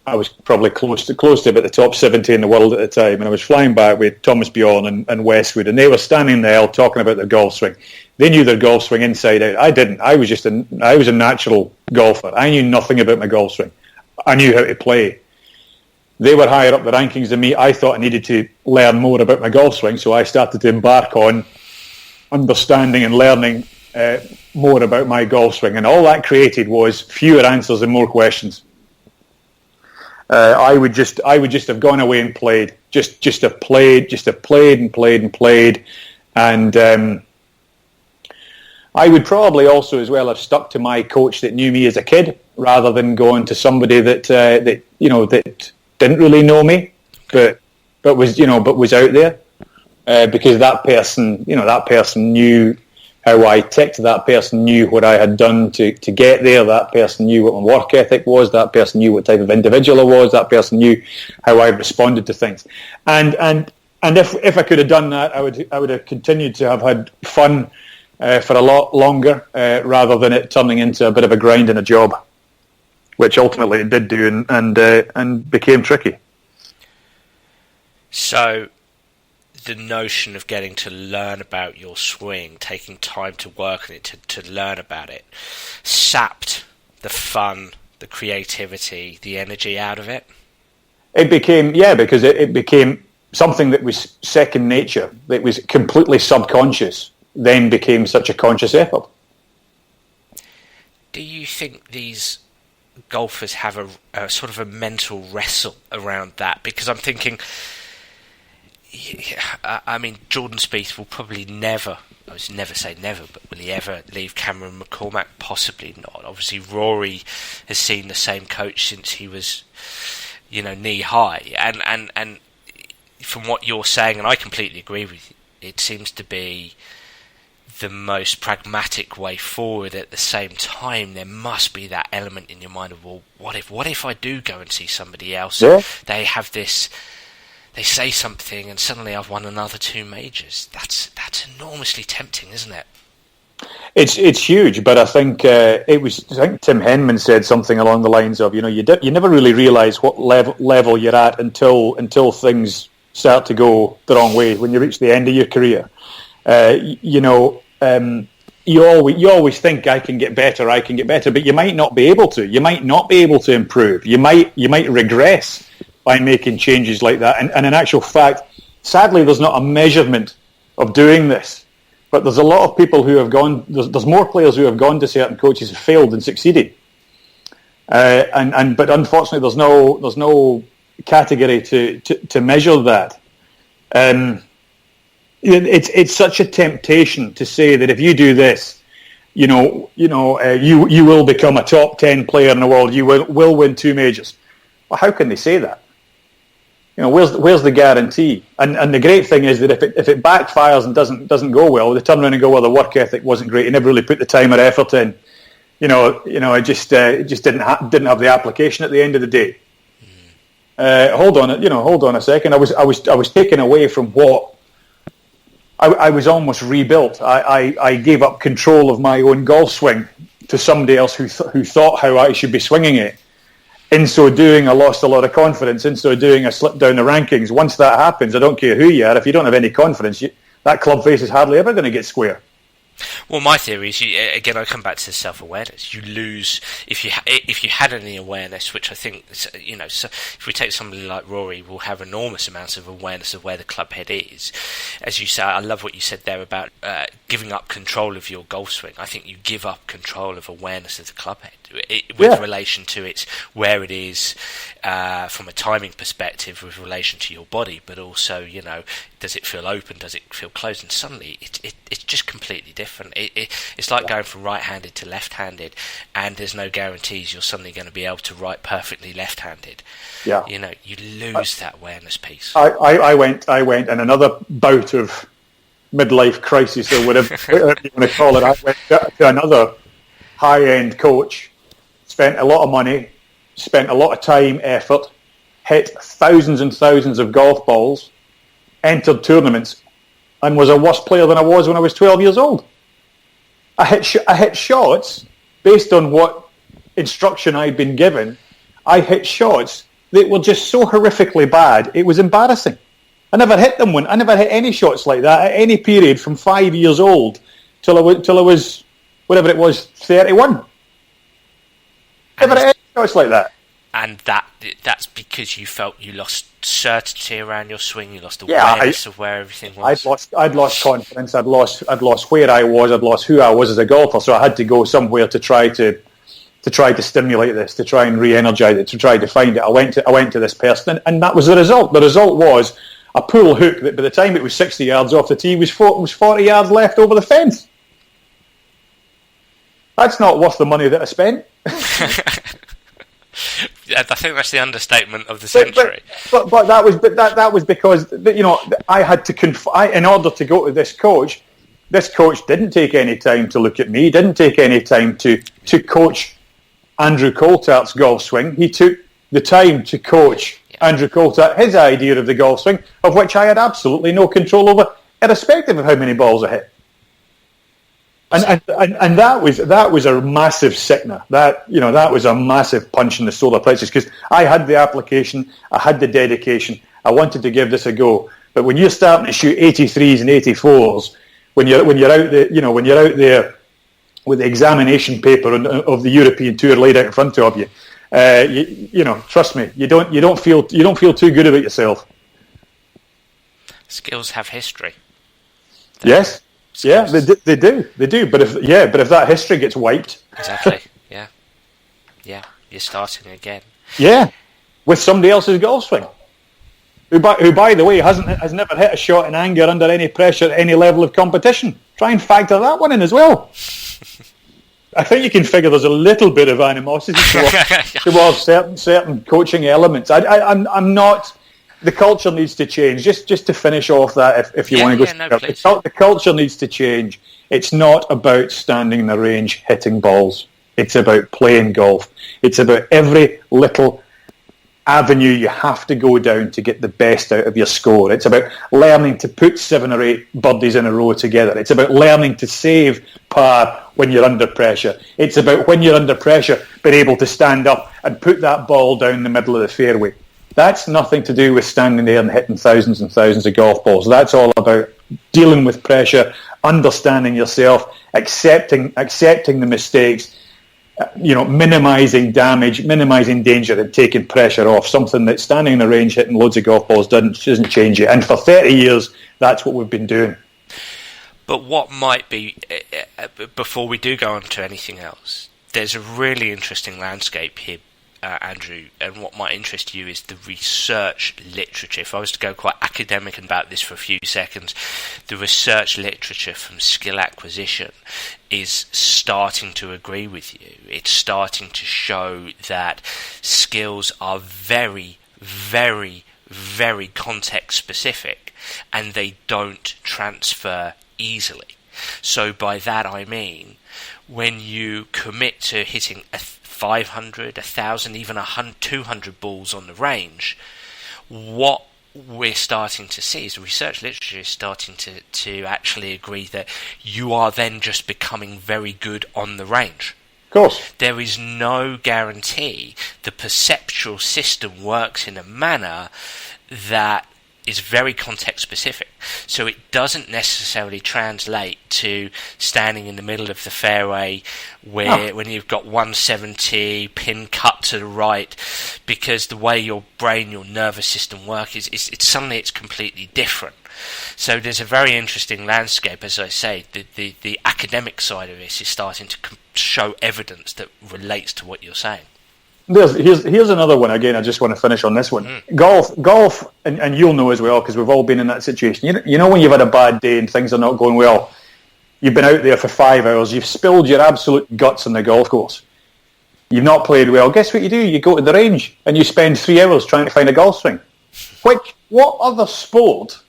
I was probably close to about the top 70 in the world at the time, and I was flying back with Thomas Bjorn and Westwood, and they were standing there talking about their golf swing. They knew their golf swing inside out. I didn't. I was a natural golfer. I knew nothing about my golf swing. I knew how to play. They were higher up the rankings than me. I thought I needed to learn more about my golf swing, so I started to embark on understanding and learning more about my golf swing, and all that created was fewer answers and more questions. I would just have gone away and played, just have played and played. And I would probably also as well have stuck to my coach that knew me as a kid, rather than going to somebody that didn't really know me, but was out there, because that person knew how I ticked. That person knew what I had done to get there. That person knew what my work ethic was. That person knew what type of individual I was. That person knew how I responded to things. And if I could have done that, I would have continued to have had fun for a lot longer, rather than it turning into a bit of a grind and a job, which ultimately it did do, and became tricky. So, the notion of getting to learn about your swing, taking time to work on it, to learn about it, sapped the fun, the creativity, the energy out of it? It became, because it became something that was second nature, that was completely subconscious, then became such a conscious effort. Do you think these golfers have a sort of a mental wrestle around that? Because I'm thinking, I mean, Jordan Spieth will probably never, I would never say never, but will he ever leave Cameron McCormack? Possibly not. Obviously, Rory has seen the same coach since he was, knee high. And from what you're saying, and I completely agree with you, it seems to be the most pragmatic way forward. At the same time, there must be that element in your mind of, well, what if I do go and see somebody else? Yeah. They have this, they say something, and suddenly I've won another 2 majors. That's enormously tempting, isn't it? It's huge, but I think Tim Henman said something along the lines of, you never really realise what level you're at until things start to go the wrong way. When you reach the end of your career, you always think I can get better, but you might not be able to. You might not be able to improve. You might regress by making changes like that. And in actual fact, sadly, there's not a measurement of doing this. But there's a lot of people who have gone. There's more players who have gone to certain coaches who failed than succeeded. But unfortunately, there's no category to measure that. It's such a temptation to say that if you do this, you will become a top 10 player in the world. You will win 2 majors. Well, how can they say that? Where's the guarantee? And the great thing is that if it backfires and doesn't go well, they turn around and go, well, the work ethic wasn't great. You never really put the time or effort in. It just didn't have the application at the end of the day. Hold on a second. I was taken away from what I was almost rebuilt. I gave up control of my own golf swing to somebody else who thought how I should be swinging it. In so doing, I lost a lot of confidence. In so doing, I slipped down the rankings. Once that happens, I don't care who you are. If you don't have any confidence, that club face is hardly ever going to get square. Well, my theory is, again, I come back to self-awareness. You lose if you had any awareness, which I think, so if we take somebody like Rory, will have enormous amounts of awareness of where the club head is. As you say, I love what you said there about giving up control of your golf swing. I think you give up control of awareness of the club head with relation to where it is from a timing perspective, with relation to your body, but also, does it feel open? Does it feel closed? And suddenly, it's just completely different. It's like going from right-handed to left-handed, and there's no guarantees you're suddenly going to be able to write perfectly left-handed. Yeah, you lose that awareness piece. I went in another bout of midlife crisis, or whatever you want to call it. I went to another high-end coach, spent a lot of money, spent a lot of time, effort, hit thousands and thousands of golf balls, entered tournaments, and was a worse player than I was when I was 12 years old. I hit shots based on what instruction I'd been given. I hit shots that were just so horrifically bad, it was embarrassing. I never hit them I never hit any shots like that at any period from 5 years old till I was whatever it was, 31. Never hit any shots like that. And that's because you felt you lost certainty around your swing. You lost awareness of where everything was. I'd lost confidence. I'd lost where I was. I'd lost who I was as a golfer. So I had to go somewhere to try to to try to stimulate this, to try and re-energise it, to try to find it. I went to this person, and that was the result. The result was a pull hook that by the time it was 60 yards off the tee was 40 yards left over the fence. That's not worth the money that I spent. I think that's the understatement of the century. But that was because, you know, I had to in order to go to this coach didn't take any time to look at me, didn't take any time to coach Andrew Coltart's golf swing. He took the time to coach Andrew Coltart his idea of the golf swing, of which I had absolutely no control over, irrespective of how many balls I hit. And that was a massive sickener. That was a massive punch in the solar plexus, because I had the application, I had the dedication, I wanted to give this a go. But when you're starting to shoot 83s and 84s, when you're out there with the examination paper of the European Tour laid out in front of you, trust me, you don't feel too good about yourself. Skills have history. Yes. Yeah, they do. But if that history gets wiped, exactly. Yeah, you're starting again. Yeah, with somebody else's golf swing, who by the way has never hit a shot in anger under any pressure at any level of competition. Try and factor that one in as well. I think you can figure there's a little bit of animosity towards certain coaching elements. I'm not. The culture needs to change. Just to finish off that, if you want to go, the culture needs to change. It's not about standing in the range hitting balls. It's about playing golf. It's about every little avenue you have to go down to get the best out of your score. It's about learning to put 7 or 8 birdies in a row together. It's about learning to save par when you're under pressure. It's about, when you're under pressure, being able to stand up and put that ball down the middle of the fairway. That's nothing to do with standing there and hitting thousands and thousands of golf balls. That's all about dealing with pressure, understanding yourself, accepting the mistakes, minimising damage, minimising danger, and taking pressure off. Something that standing in the range hitting loads of golf balls doesn't change it. And for 30 years, that's what we've been doing. But what might be, before we do go on to anything else, there's a really interesting landscape here, Andrew, and what might interest you is the research literature. If I was to go quite academic about this for a few seconds, the research literature from skill acquisition is starting to agree with you. It's starting to show that skills are very, very, very context specific, and they don't transfer easily. So by that I mean, when you commit to hitting 500, 1,000, even 200 balls on the range, what we're starting to see is the research literature is starting to actually agree that you are then just becoming very good on the range. Of course. There is no guarantee the perceptual system works in a manner that is very context specific. So it doesn't necessarily translate to standing in the middle of the fairway when you've got 170 pin cut to the right, because the way your brain, your nervous system work is suddenly it's completely different. So there's a very interesting landscape, as I say. The academic side of this is starting to show evidence that relates to what you're saying. Here's another one. Again, I just want to finish on this one. Golf, and you'll know as well, because we've all been in that situation. You know when you've had a bad day and things are not going well, you've been out there for 5 hours, you've spilled your absolute guts on the golf course, you've not played well. Guess what you do? You go to the range and you spend 3 hours trying to find a golf swing. What other sport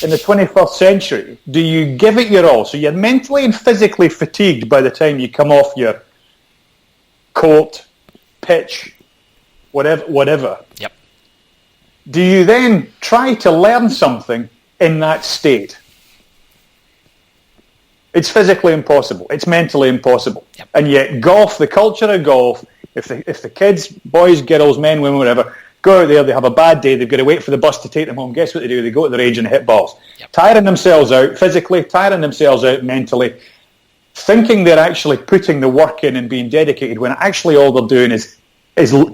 in the 21st century do you give it your all, so you're mentally and physically fatigued by the time you come off your court, pitch, whatever. Yep. Do you then try to learn something in that state? It's physically impossible. It's mentally impossible. Yep. And yet golf, the culture of golf, if the kids, boys, girls, men, women, whatever, go out there, they have a bad day, they've got to wait for the bus to take them home. Guess what they do? They go to the range and hit balls. Yep. Tiring themselves out physically, tiring themselves out mentally, thinking they're actually putting the work in and being dedicated, when actually all they're doing is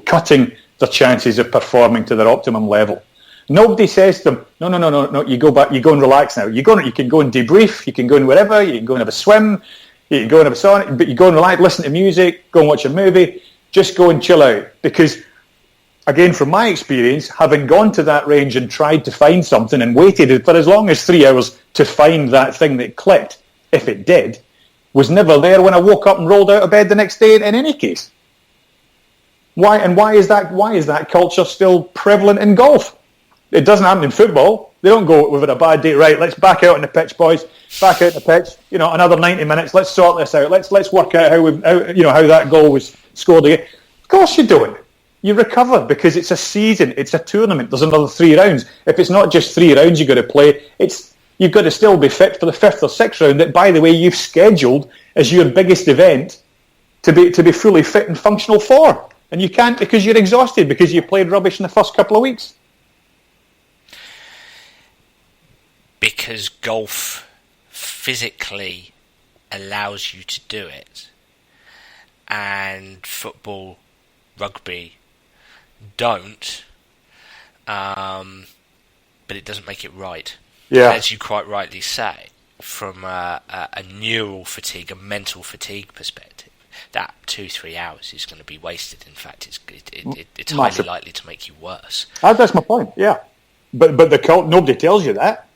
cutting their chances of performing to their optimum level. Nobody says to them, no, you go back, you go and relax now. You can go and debrief, you can go and wherever, you can go and have a swim, You can go and have a sauna, but you go and relax, listen to music, go and watch a movie. Just go and chill out. Because, again, from my experience, having gone to that range and tried to find something and waited for as long as 3 hours to find that thing that clicked, if it did, was never there when I woke up and rolled out of bed the next day in any case. Why is that culture still prevalent in golf? It doesn't happen in football. They don't go, we've had a bad day, right, let's back out on the pitch, boys. Back out on the pitch. Another 90 minutes, let's sort this out. Let's work out how that goal was scored again. Of course you don't. You recover because it's a season, it's a tournament. There's another 3 rounds. If it's not just 3 rounds you've got to play, you've got to still be fit for the 5th or 6th round that, by the way, you've scheduled as your biggest event to be fully fit and functional for. And you can't because you're exhausted because you played rubbish in the first couple of weeks. Because golf physically allows you to do it, and football, rugby don't, but it doesn't make it right. Yeah. As you quite rightly say, from a neural fatigue, a mental fatigue perspective, that 2-3 hours is going to be wasted. In fact, it's highly likely to make you worse. That's my point. Yeah, but nobody tells you that.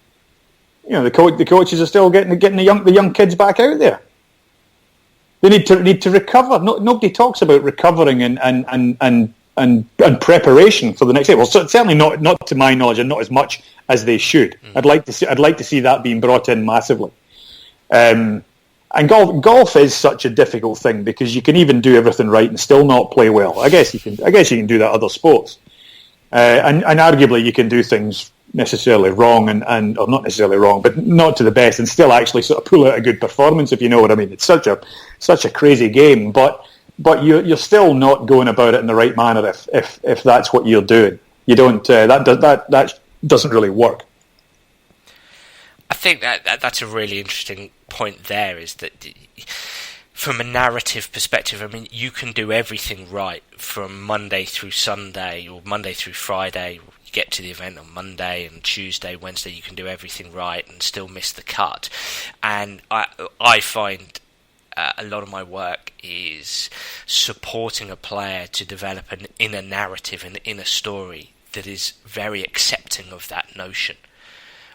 The coaches are still getting the young kids back out there. They need to recover. Nobody talks about recovering and preparation for the next day. Well, certainly not to my knowledge, and not as much as they should. I'd like to see that being brought in massively. And golf is such a difficult thing because you can even do everything right and still not play well. I guess you can do that other sports, and arguably you can do things necessarily wrong or not necessarily wrong, but not to the best, and still actually sort of pull out a good performance, if you know what I mean. It's such a crazy game, but you're still not going about it in the right manner if that's what you're doing. You don't that doesn't really work. I think that's a really interesting point there, is that from a narrative perspective, I mean, you can do everything right from Monday through Sunday or Monday through Friday. You get to the event on Monday, and Tuesday, Wednesday, you can do everything right and still miss the cut. And I find a lot of my work is supporting a player to develop an inner narrative, an inner story that is very accepting of that notion.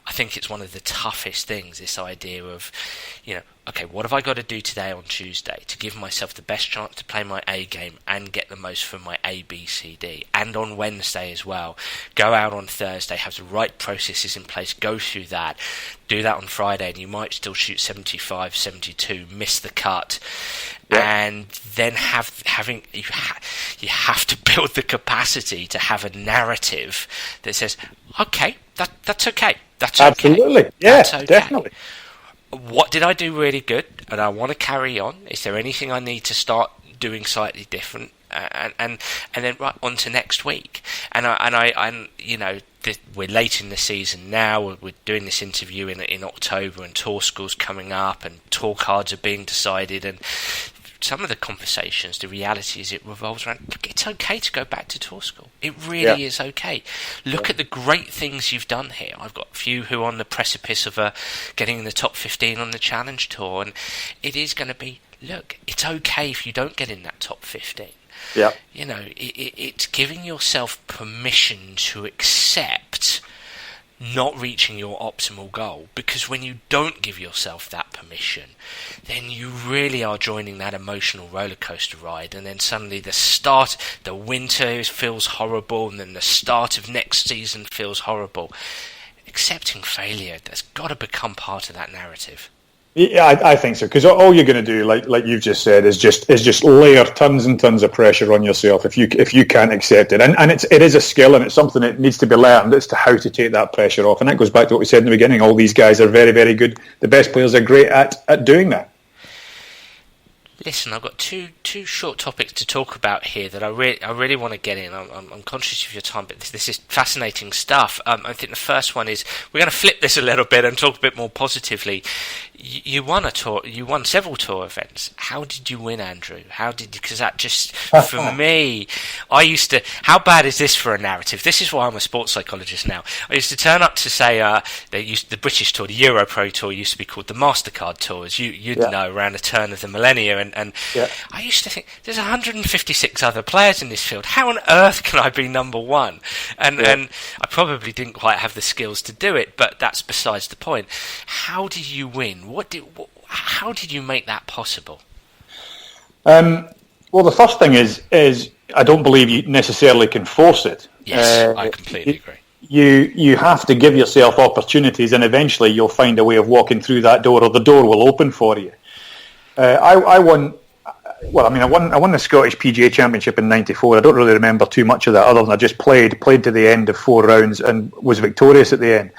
I think it's one of the toughest things, this idea of, okay, what have I got to do today on Tuesday to give myself the best chance to play my A game and get the most from my A, B, C, D, and on Wednesday as well. Go out on Thursday, have the right processes in place, go through that, do that on Friday, and you might still shoot 75, 72, miss the cut. Yeah. And then you have to build the capacity to have a narrative that says, okay, that's okay. That's okay. Absolutely. Yeah, that's okay. Definitely. What did I do really good, and I want to carry on? Is there anything I need to start doing slightly different? And then right on to next week. And we're late in the season now. We're doing this interview in October, and tour school's coming up, and tour cards are being decided, and some of the conversations, the reality is it revolves around, look, it's okay to go back to tour school. It really is okay. Look at the great things you've done here. I've got a few who are on the precipice of getting in the top 15 on the Challenge Tour, and it is going to be, look, it's okay if you don't get in that top 15. Yeah. It's giving yourself permission to accept not reaching your optimal goal, because when you don't give yourself that permission, then you really are joining that emotional roller coaster ride, and then suddenly the winter feels horrible, and then the start of next season feels horrible. Accepting failure, that's got to become part of that narrative. Yeah, I think so, because all you're going to do, like you've just said, is just layer tons and tons of pressure on yourself if you can't accept it, and it is a skill, and it's something that needs to be learned as to how to take that pressure off, and that goes back to what we said in the beginning. All these guys are very, very good. The best players are great at doing that. Listen, I've got two short topics to talk about here that I really want to get in. I'm conscious of your time, but this is fascinating stuff. I think the first one is, we're going to flip this a little bit and talk a bit more positively. You won a tour. You won several tour events. How did you win, Andrew? Because that just, for me, I used to. How bad is this for a narrative? This is why I'm a sports psychologist now. I used to turn up to say the British tour, the Euro Pro Tour used to be called the MasterCard Tour, as you'd know, around the turn of the millennia. And I used to think there's 156 other players in this field. How on earth can I be number one? And I probably didn't quite have the skills to do it, but that's besides the point. How did you win? How did you make that possible? Well, the first thing is I don't believe you necessarily can force it. Yes, I completely agree. You have to give yourself opportunities, and eventually you'll find a way of walking through that door, or the door will open for you. I won the Scottish PGA Championship in '94. I don't really remember too much of that, other than I just played to the end of 4 rounds and was victorious at the end.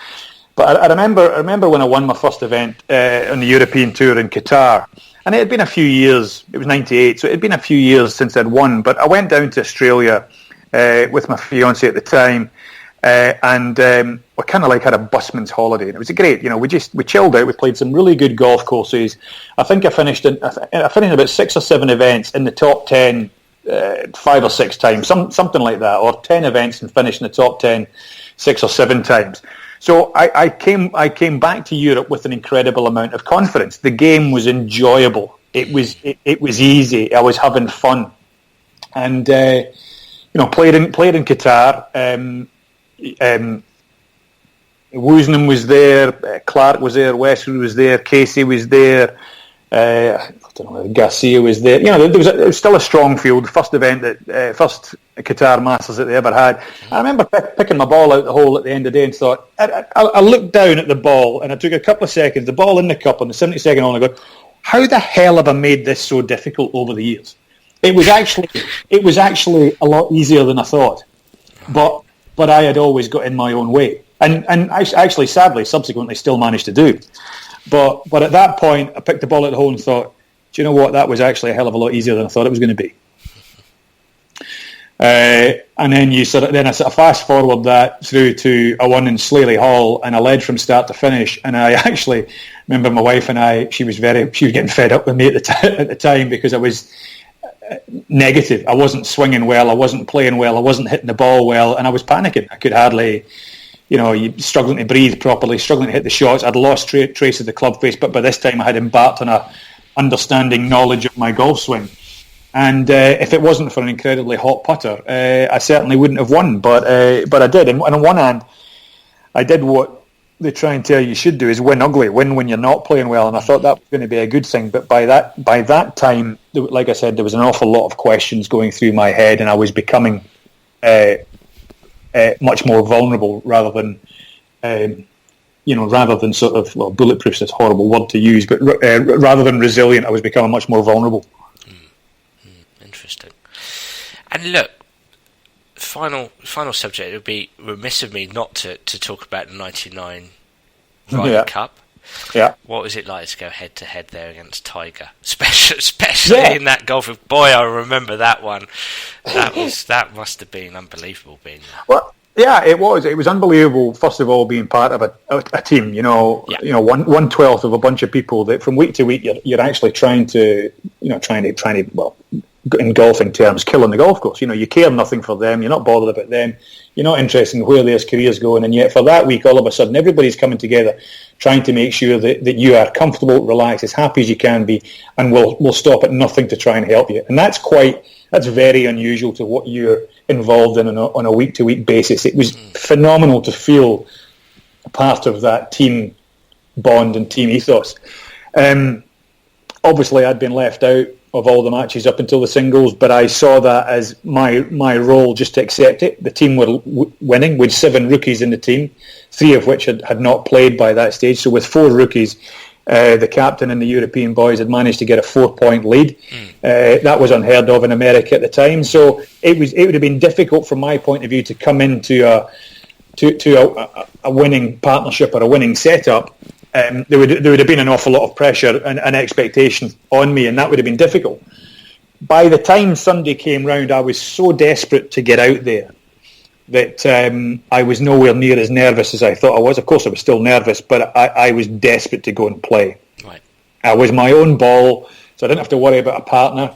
But I remember when I won my first event on the European Tour in Qatar, and it had been a few years. It was '98, so it had been a few years since I'd won. But I went down to Australia with my fiancée at the time, and we kind of like had a busman's holiday, and it was great. You know, we chilled out. We played some really good golf courses. I think I finished about 6 or 7 events in the top 10 5 or 6 times, something like that, or 10 events and finished in the top 10 6 or 7 times. So I came back to Europe with an incredible amount of confidence. The game was enjoyable. It was easy. I was having fun, and played in Qatar. Woosnam was there, Clark was there, Westwood was there, Casey was there. Garcia was there. There was still a strong field. First Qatar Masters that they ever had. I remember picking my ball out the hole at the end of the day and thought, I looked down at the ball and I took a couple of seconds, the ball in the cup on the 72nd hole, and I go, how the hell have I made this so difficult over the years? It was actually a lot easier than I thought, but I had always got in my own way, and I actually, sadly, subsequently still managed to do. But at that point, I picked the ball at the hole and thought, do you know what? That was actually a hell of a lot easier than I thought it was going to be. And then I sort of fast forward that through to I won in Slaley Hall, and I led from start to finish. And I actually remember my wife and I. She was getting fed up with me at the time because I was negative. I wasn't swinging well. I wasn't playing well. I wasn't hitting the ball well, and I was panicking. I could hardly. Struggling to breathe properly, struggling to hit the shots. I'd lost trace of the club face, but by this time I had embarked on a understanding knowledge of my golf swing. And if it wasn't for an incredibly hot putter, I certainly wouldn't have won. But I did. And on one hand, I did what they try and tell you should do, is win ugly, win when you're not playing well. And I thought that was going to be a good thing. But by that time, like I said, there was an awful lot of questions going through my head, and I was becoming much more vulnerable rather than sort of, well, bulletproof's a horrible word to use, but rather than resilient, I was becoming much more vulnerable. Interesting. And look, final subject. It would be remiss of me not to talk about the '99 Ryder Cup. Yeah. What was it like to go head to head there against Tiger, especially in that golf? Boy, I remember that one. That must have been unbelievable being there. Well, yeah, it was. It was unbelievable. First of all, being part of a team. 1/12 of a bunch of people that from week to week you're actually trying to well, in golfing terms, killing the golf course. You care nothing for them. You're not bothered about them. You're not interested in where their career's going. And yet for that week, all of a sudden, everybody's coming together trying to make sure that you are comfortable, relaxed, as happy as you can be, and will stop at nothing to try and help you. And that's very unusual to what you're involved in on a week-to-week basis. It was phenomenal to feel a part of that team bond and team ethos. Obviously, I'd been left out of all the matches up until the singles, but I saw that as my role, just to accept it. The team were winning with 7 rookies in the team, 3 of which had not played by that stage. So with 4 rookies, the captain and the European boys had managed to get a 4-point lead. That was unheard of in America at the time. So it would have been difficult from my point of view to come into a winning partnership or a winning setup. There would have been an awful lot of pressure and expectation on me, and that would have been difficult. By the time Sunday came round, I was so desperate to get out there that I was nowhere near as nervous as I thought I was. Of course, I was still nervous, but I was desperate to go and play. Right. I was my own ball, so I didn't have to worry about a partner.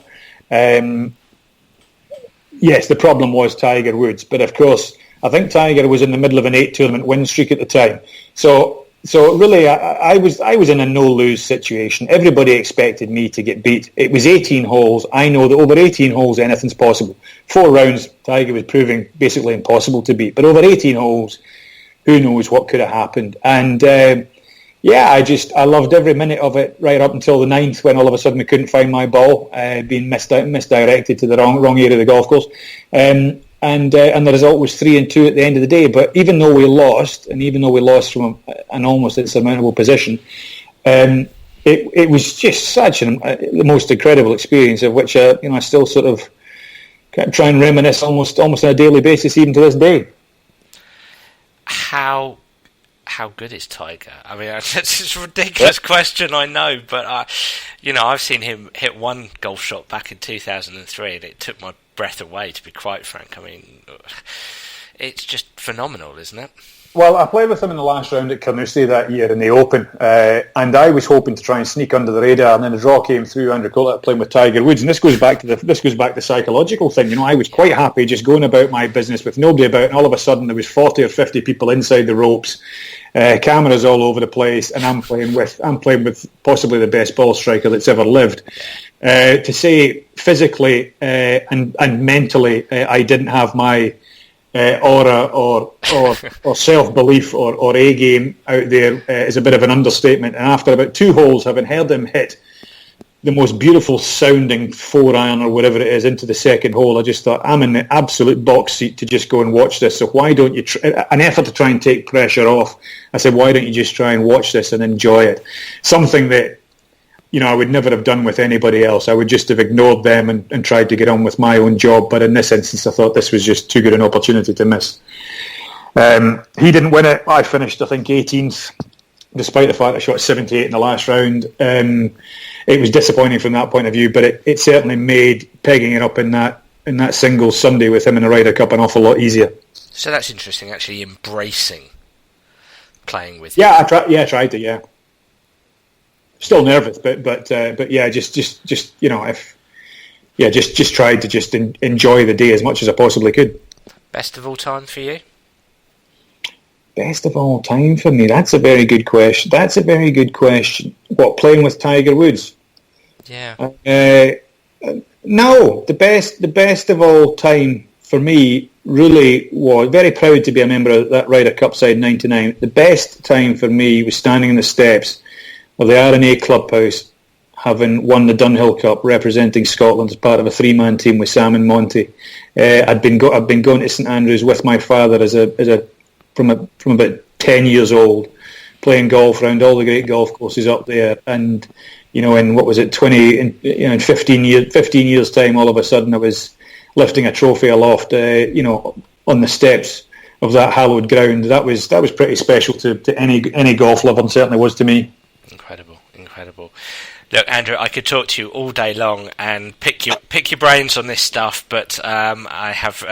Yes, the problem was Tiger Woods, but of course, I think Tiger was in the middle of an 8-tournament win streak at the time. So really, I was in a no-lose situation. Everybody expected me to get beat. It was 18 holes. I know that over 18 holes, anything's possible. 4 rounds, Tiger was proving basically impossible to beat. But over 18 holes, who knows what could have happened? And I loved every minute of it, right up until the 9th, when all of a sudden we couldn't find my ball, being misdirected to the wrong area of the golf course. And the result was 3-2 at the end of the day. But even though we lost, from an almost insurmountable position, it was just such the most incredible experience, of which I still sort of try and reminisce almost on a daily basis, even to this day. How good is Tiger? I mean, it's a ridiculous question, I know, but I've seen him hit one golf shot back in 2003, and it took my breath away, to be quite frank. I mean, it's just phenomenal, isn't it? Well, I played with him in the last round at Carnoustie that year in the Open, and I was hoping to try and sneak under the radar, and then the draw came through. Andrew Coltart playing with Tiger Woods, and this goes back to the psychological thing. I was quite happy just going about my business with nobody about, and all of a sudden there was 40 or 50 people inside the ropes, cameras all over the place, and I'm playing with possibly the best ball striker that's ever lived. To say physically and mentally, I didn't have my aura or self-belief or A game out there is a bit of an understatement. And after about 2 holes, having heard him hit the most beautiful sounding 4-iron or whatever it is into the second hole, I just thought, I'm in the absolute box seat to just go and watch this. So why don't you an effort to try and take pressure off. I said, why don't you just try and watch this and enjoy it? Something that I would never have done with anybody else. I would just have ignored them and tried to get on with my own job. But in this instance, I thought this was just too good an opportunity to miss. He didn't win it. I finished, I think, 18th, despite the fact I shot 78 in the last round. It was disappointing from that point of view, but it certainly made pegging it up in that singles Sunday with him in the Ryder Cup an awful lot easier. So that's interesting, actually, embracing playing with him. I tried to, yeah. Still nervous, but yeah, just tried to just enjoy the day as much as I possibly could. Best of all time for you? Best of all time for me? That's a very good question. What, playing with Tiger Woods? Yeah. No, the best of all time for me really was, very proud to be a member of that Ryder Cup side 99. The best time for me was standing in the steps of the R&A clubhouse, having won the Dunhill Cup, representing Scotland as part of a 3-man team with Sam and Monty. I'd been going to St Andrews with my father from about 10 years old, playing golf around all the great golf courses up there. And in what was it, 15 years time, all of a sudden I was lifting a trophy aloft, on the steps of that hallowed ground. That was pretty special to any golf lover, and certainly was to me. Incredible. Look, Andrew, I could talk to you all day long and pick your brains on this stuff, but I have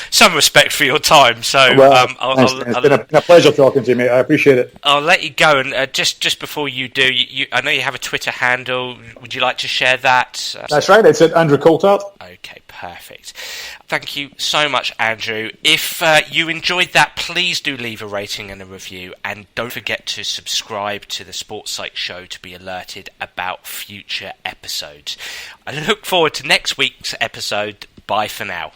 some respect for your time. So it's been a pleasure talking to you, mate. I appreciate it. I'll let you go, and just before you do, I know you have a Twitter handle. Would you like to share that? That's right. It's at Andrew Coltart. Okay, perfect. Thank you so much, Andrew. If you enjoyed that, please do leave a rating and a review, and don't forget to subscribe to the Sports Psych Show to be alerted about future episodes. I look forward to next week's episode. Bye for now.